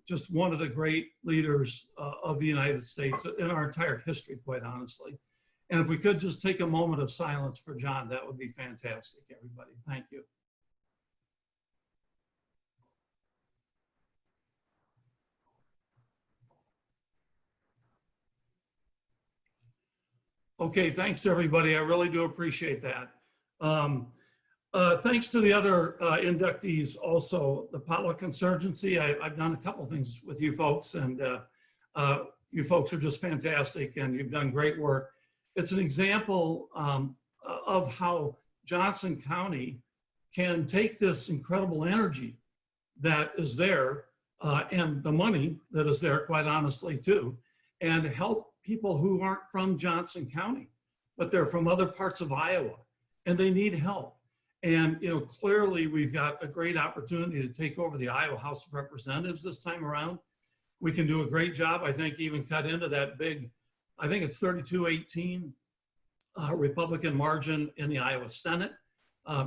Just one of the great leaders of the United States in our entire history, quite honestly. And if we could just take a moment of silence for John, that would be fantastic, everybody. Thank you. Okay, thanks everybody. I really do appreciate that. Thanks to the other inductees also, the Potluck Insurgency. I've done a couple things with you folks, and you folks are just fantastic and you've done great work. It's an example of how Johnson County can take this incredible energy that is there and the money that is there, quite honestly, too, and help people who aren't from Johnson County, but they're from other parts of Iowa and they need help. And, you know, clearly we've got a great opportunity to take over the Iowa House of Representatives this time around. We can do a great job, I think, even cut into that big, I think it's 32-18 Republican margin in the Iowa Senate.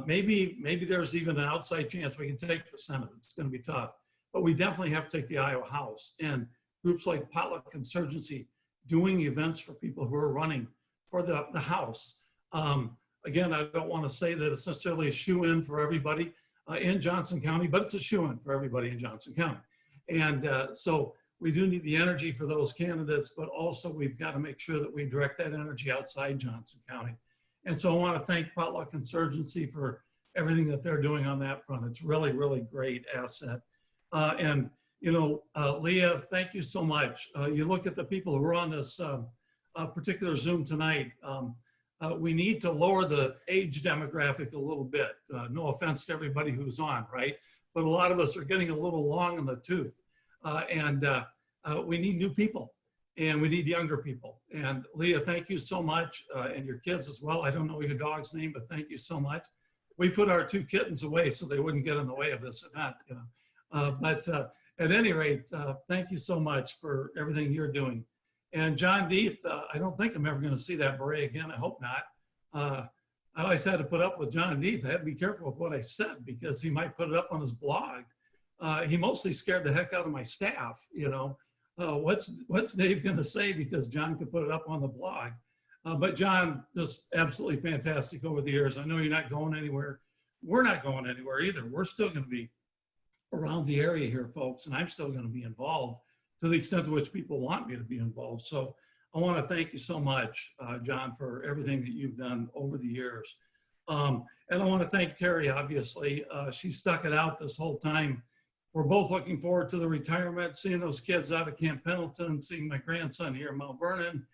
Maybe there's even an outside chance we can take the Senate. It's going to be tough, but we definitely have to take the Iowa House. And groups like Potluck, Insurgency, doing events for people who are running for the House. Again, I don't want to say that it's necessarily a shoe-in for everybody in Johnson County, but it's a shoe-in for everybody in Johnson County. And so we do need the energy for those candidates, but also we've got to make sure that we direct that energy outside Johnson County. And so I want to thank Potluck Insurgency for everything that they're doing on that front. It's really, really great asset. And, you know, Leah, thank you so much. You look at the people who are on this particular Zoom tonight. We need to lower the age demographic a little bit. No offense to everybody who's on, right? But a lot of us are getting a little long in the tooth. We need new people and we need younger people. And Leah, thank you so much. And your kids as well. I don't know your dog's name, but thank you so much. We put our 2 kittens away so they wouldn't get in the way of this event, you know. But at any rate, thank you so much for everything you're doing. And John Deeth, I don't think I'm ever going to see that beret again. I hope not. I always had to put up with John Deeth. I had to be careful with what I said because he might put it up on his blog. He mostly scared the heck out of my staff, you know. What's Dave going to say because John could put it up on the blog. But John, just absolutely fantastic over the years. I know you're not going anywhere. We're not going anywhere either. We're still going to be around the area here, folks, and I'm still going to be involved to the extent to which people want me to be involved. So I want to thank you so much, John, for everything that you've done over the years. And I want to thank Terry, obviously. She stuck it out this whole time. We're both looking forward to the retirement, seeing those kids out of Camp Pendleton, seeing my grandson here in Mount Vernon.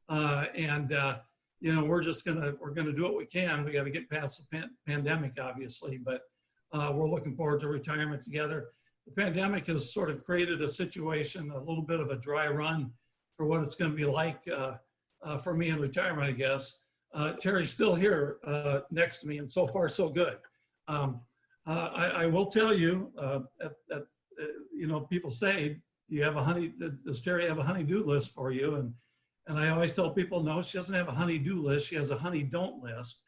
You know, we're gonna do what we can. We got to get past the pandemic, obviously, but we're looking forward to retirement together. The pandemic has sort of created a situation, a little bit of a dry run for what it's going to be like for me in retirement, I guess. Terry's still here next to me, and so far so good. I will tell you, you know, people say, does Terry have a honey-do list for you? And I always tell people, no, she doesn't have a honey-do list. She has a honey-don't list.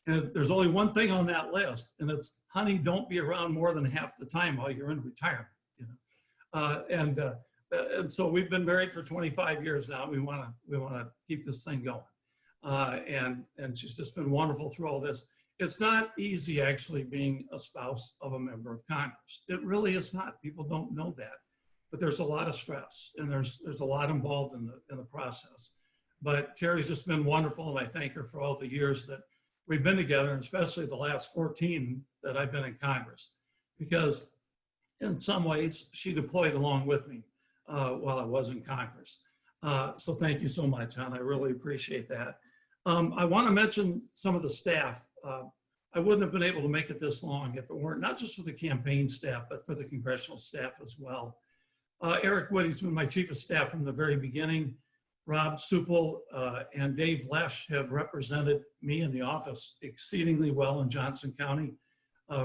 And there's only one thing on that list, and it's honey, don't be around more than half the time while you're in retirement. You know, and so we've been married for 25 years now. We want to keep this thing going, and she's just been wonderful through all this. It's not easy actually being a spouse of a member of Congress. It really is not. People don't know that, but there's a lot of stress and there's a lot involved in the process. But Terry's just been wonderful, and I thank her for all the years that we've been together, and especially the last 14 that I've been in Congress, because in some ways she deployed along with me while I was in Congress. So thank you so much, Hon. I really appreciate that. I want to mention some of the staff. I wouldn't have been able to make it this long if it weren't not just for the campaign staff, but for the congressional staff as well. Eric Woody's been my chief of staff from the very beginning. Rob Supple and Dave Lesh have represented me in the office exceedingly well in Johnson County.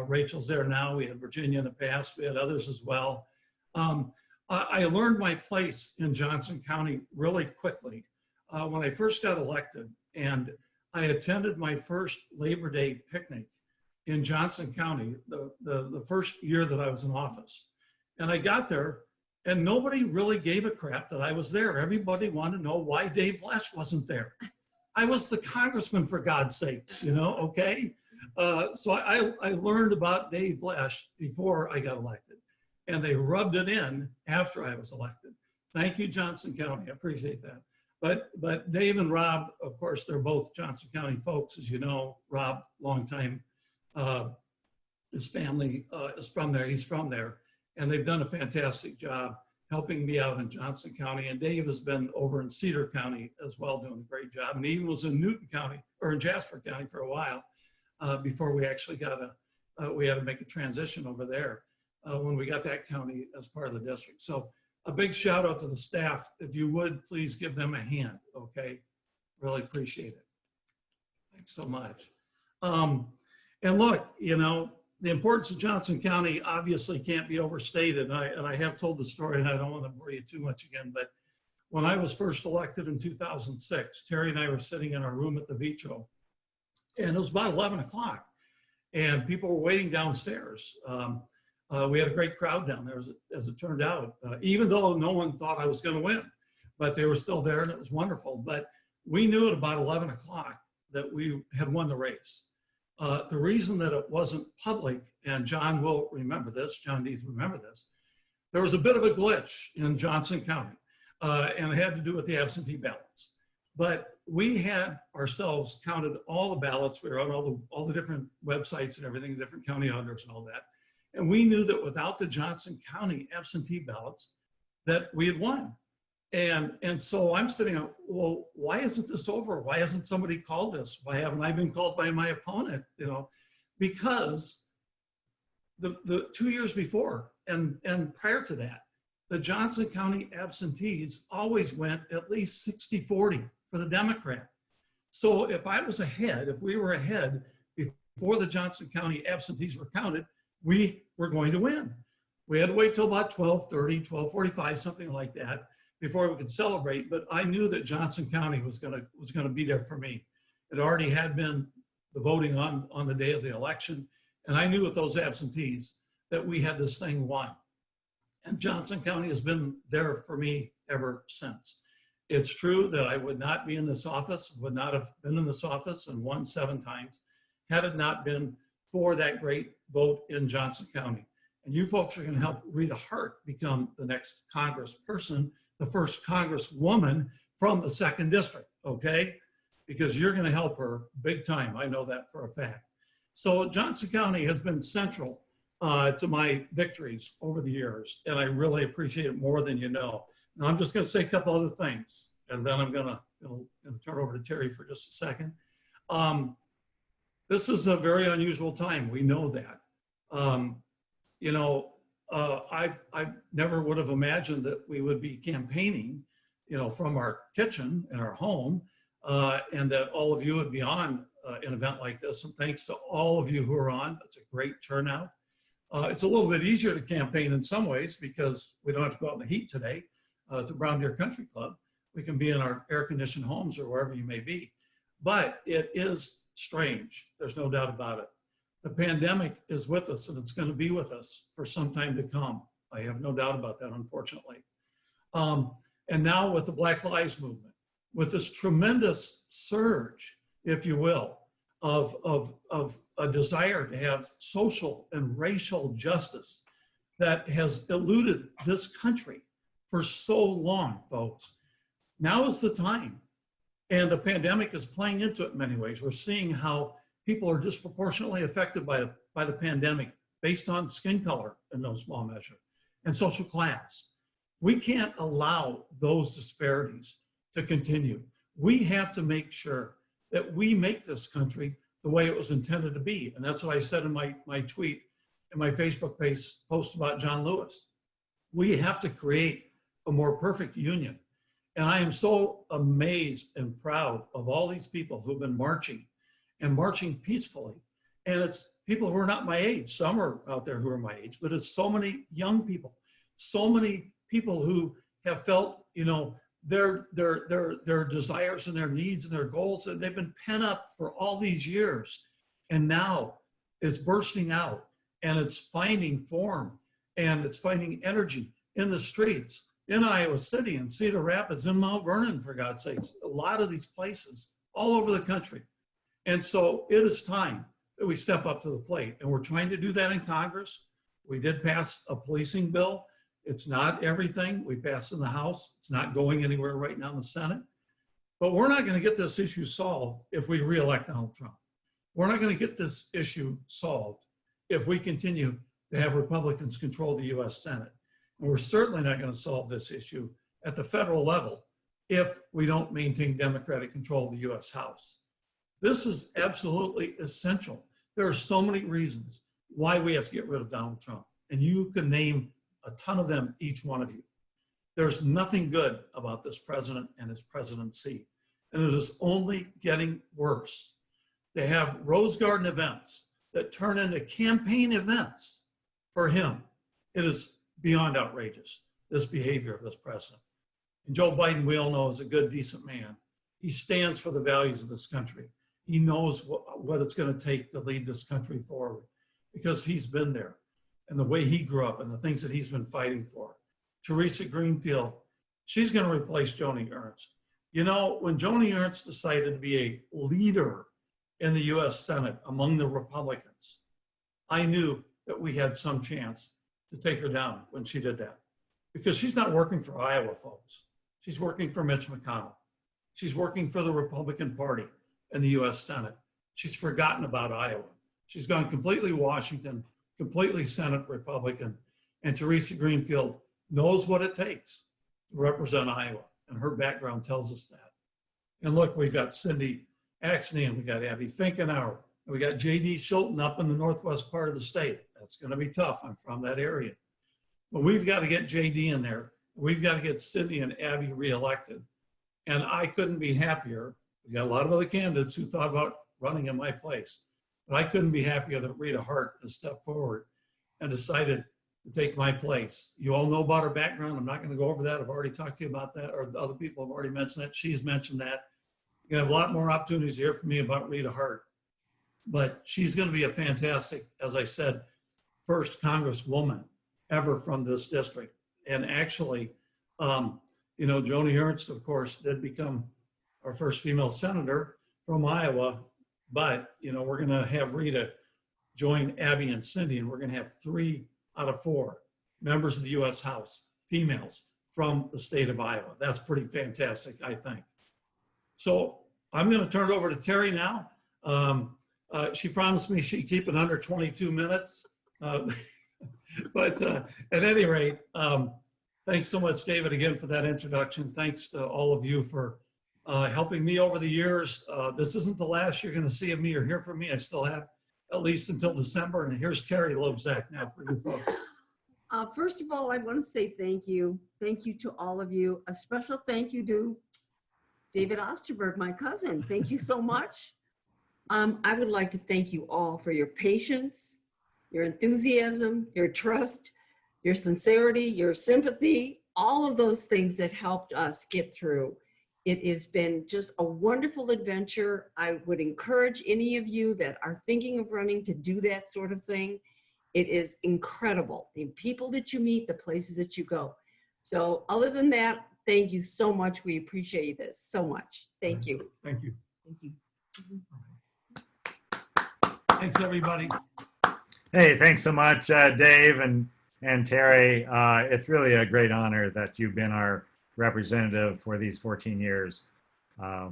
Rachel's there now. We had Virginia in the past. We had others as well. I learned my place in Johnson County really quickly when I first got elected, and I attended my first Labor Day picnic in Johnson County the first year that I was in office. And I got there, and nobody really gave a crap that I was there. Everybody wanted to know why Dave Lesh wasn't there. I was the congressman, for God's sakes, you know, okay? So I learned about Dave Lesh before I got elected, and they rubbed it in after I was elected. Thank you, Johnson County, I appreciate that. But Dave and Rob, of course, they're both Johnson County folks, as you know. Rob, long time, his family is from there, he's from there. And they've done a fantastic job helping me out in Johnson County. And Dave has been over in Cedar County as well, doing a great job. And he even was in Newton County, or in Jasper County for a while, before we actually we had to make a transition over there when we got that county as part of the district. So a big shout out to the staff. If you would, please give them a hand, okay? Really appreciate it. Thanks so much. And look, you know, the importance of Johnson County obviously can't be overstated. And I have told the story, and I don't want to bore you too much again, but when I was first elected in 2006, Terry and I were sitting in our room at the Vitro, and it was about 11 o'clock, and people were waiting downstairs. We had a great crowd down there, as it turned out, even though no one thought I was going to win, but they were still there, and it was wonderful. But we knew at about 11 o'clock that we had won the race. The reason that it wasn't public, and John will remember this, John Deeth remember this, there was a bit of a glitch in Johnson County, and it had to do with the absentee ballots. But we had ourselves counted all the ballots. We were on all the different websites and everything, different county auditors and all that. And we knew that without the Johnson County absentee ballots, that we had won. And so I'm sitting up, well, why isn't this over? Why hasn't somebody called this? Why haven't I been called by my opponent? You know, because the 2 years before and prior to that, the Johnson County absentees always went at least 60-40 for the Democrat. So if I was ahead, if we were ahead before the Johnson County absentees were counted, we were going to win. We had to wait till about 12:30, 12:45, something like that, before we could celebrate. But I knew that Johnson County was gonna be there for me. It already had been the voting on the day of the election, and I knew with those absentees that we had this thing won. And Johnson County has been there for me ever since. It's true that I would not be in this office, would not have been in this office and won 7 times, had it not been for that great vote in Johnson County. And you folks are going to help Rita Hart become the next congressperson, the first congresswoman from the 2nd district, okay? Because you're going to help her big time. I know that for a fact. So Johnson County has been central to my victories over the years, and I really appreciate it more than you know. Now I'm just going to say a couple other things, and then I'm going to turn over to Terry for just a second. This is a very unusual time. We know that. You know, I never would have imagined that we would be campaigning, you know, from our kitchen in our home, and that all of you would be on an event like this. And thanks to all of you who are on. It's a great turnout. It's a little bit easier to campaign in some ways because we don't have to go out in the heat today to Brown Deer Country Club. We can be in our air-conditioned homes or wherever you may be. But it is strange. There's no doubt about it. The pandemic is with us, and it's going to be with us for some time to come. I have no doubt about that, unfortunately. And now with the Black Lives Movement, with this tremendous surge, if you will, of a desire to have social and racial justice that has eluded this country for so long, folks. Now is the time. And the pandemic is playing into it in many ways. We're seeing how people are disproportionately affected by the pandemic based on skin color in no small measure and social class. We can't allow those disparities to continue. We have to make sure that we make this country the way it was intended to be. And that's what I said in my tweet and my Facebook post about John Lewis. We have to create a more perfect union. And I am so amazed and proud of all these people who've been marching and marching peacefully. And it's people who are not my age. Some are out there who are my age, but it's so many young people, so many people who have felt, you know, their desires and their needs and their goals, and they've been pent up for all these years. And now it's bursting out and it's finding form and it's finding energy in the streets, in Iowa City and Cedar Rapids and Mount Vernon, for God's sakes, a lot of these places all over the country. And so it is time that we step up to the plate, and we're trying to do that in Congress. We did pass a policing bill. It's not everything. We passed in the House. It's not going anywhere right now in the Senate. But we're not going to get this issue solved if we reelect Donald Trump. We're not going to get this issue solved if we continue to have Republicans control the U.S. Senate. And we're certainly not going to solve this issue at the federal level if we don't maintain Democratic control of the U.S. House. This is absolutely essential. There are so many reasons why we have to get rid of Donald Trump. And you can name a ton of them, each one of you. There's nothing good about this president and his presidency. And it is only getting worse. They have Rose Garden events that turn into campaign events for him. It is beyond outrageous, this behavior of this president. And Joe Biden, we all know, is a good, decent man. He stands for the values of this country. He knows what it's going to take to lead this country forward because he's been there and the way he grew up and the things that he's been fighting for. Teresa Greenfield, she's going to replace Joni Ernst. You know, when Joni Ernst decided to be a leader in the US Senate among the Republicans, I knew that we had some chance to take her down when she did that. Because she's not working for Iowa, folks. She's working for Mitch McConnell. She's working for the Republican Party in the US Senate. She's forgotten about Iowa. She's gone completely Washington, completely Senate Republican. And Teresa Greenfield knows what it takes to represent Iowa. And her background tells us that. And look, we've got Cindy Axne, and we got Abby Finkenauer, and we got J.D. Schulten up in the northwest part of the state. That's going to be tough. I'm from that area. But we've got to get J.D. in there. We've got to get Cindy and Abby reelected. And I couldn't be happier. We got a lot of other candidates who thought about running in my place. But I couldn't be happier that Rita Hart has stepped forward and decided to take my place. You all know about her background. I'm not going to go over that. I've already talked to you about that, or other people have already mentioned that. She's mentioned that. You're going to have a lot more opportunities to hear from me about Rita Hart. But she's going to be a fantastic, as I said, first Congresswoman ever from this district. And actually, you know, Joni Ernst, of course, did become our first female senator from Iowa. But, you know, we're going to have Rita join Abby and Cindy, and we're going to have 3 out of 4 members of the U.S. House, females from the state of Iowa. That's pretty fantastic, I think. So I'm going to turn it over to Terry now. She promised me she'd keep it under 22 minutes. But at any rate, thanks so much, David, again, for that introduction. Thanks to all of you for helping me over the years. This isn't the last you're going to see of me or hear from me. I still have at least until December. And here's Terry Loebsack now for you folks. First of all, I want to say thank you. Thank you to all of you. A special thank you to David Osterberg, my cousin. Thank you so much. I would like to thank you all for your patience, your enthusiasm, your trust, your sincerity, your sympathy, all of those things that helped us get through. It has been just a wonderful adventure. I would encourage any of you that are thinking of running to do that sort of thing. It is incredible, the people that you meet, the places that you go. So other than that, thank you so much. We appreciate this so much. Thank you. Thank you. Thank you. Thanks, everybody. Hey, thanks so much, Dave and Terry. It's really a great honor that you've been our representative for these 14 years. We're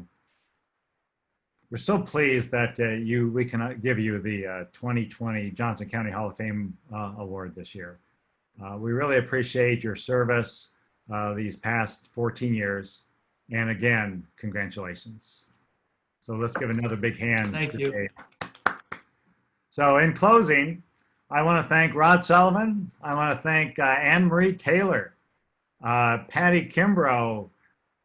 so pleased that we can give you the 2020 Johnson County Hall of Fame Award this year. We really appreciate your service these past 14 years. And again, congratulations. So let's give another big hand. Thank you. Dave. So in closing, I want to thank Rod Sullivan. I want to thank Anne Marie Taylor, Patty Kimbrough,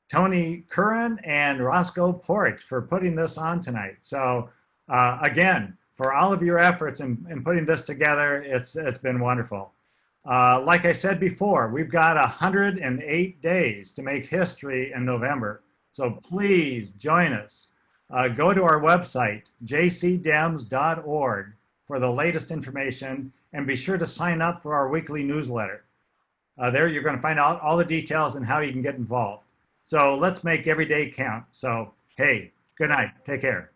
Tony Curran, and Roscoe Porch for putting this on tonight. So again, for all of your efforts in putting this together, it's been wonderful. Like I said before, we've got 108 days to make history in November. So please join us. Go to our website, JCDems.org, for the latest information, and be sure to sign up for our weekly newsletter. There you're going to find out all the details and how you can get involved. So let's make every day count. So, hey, good night. Take care.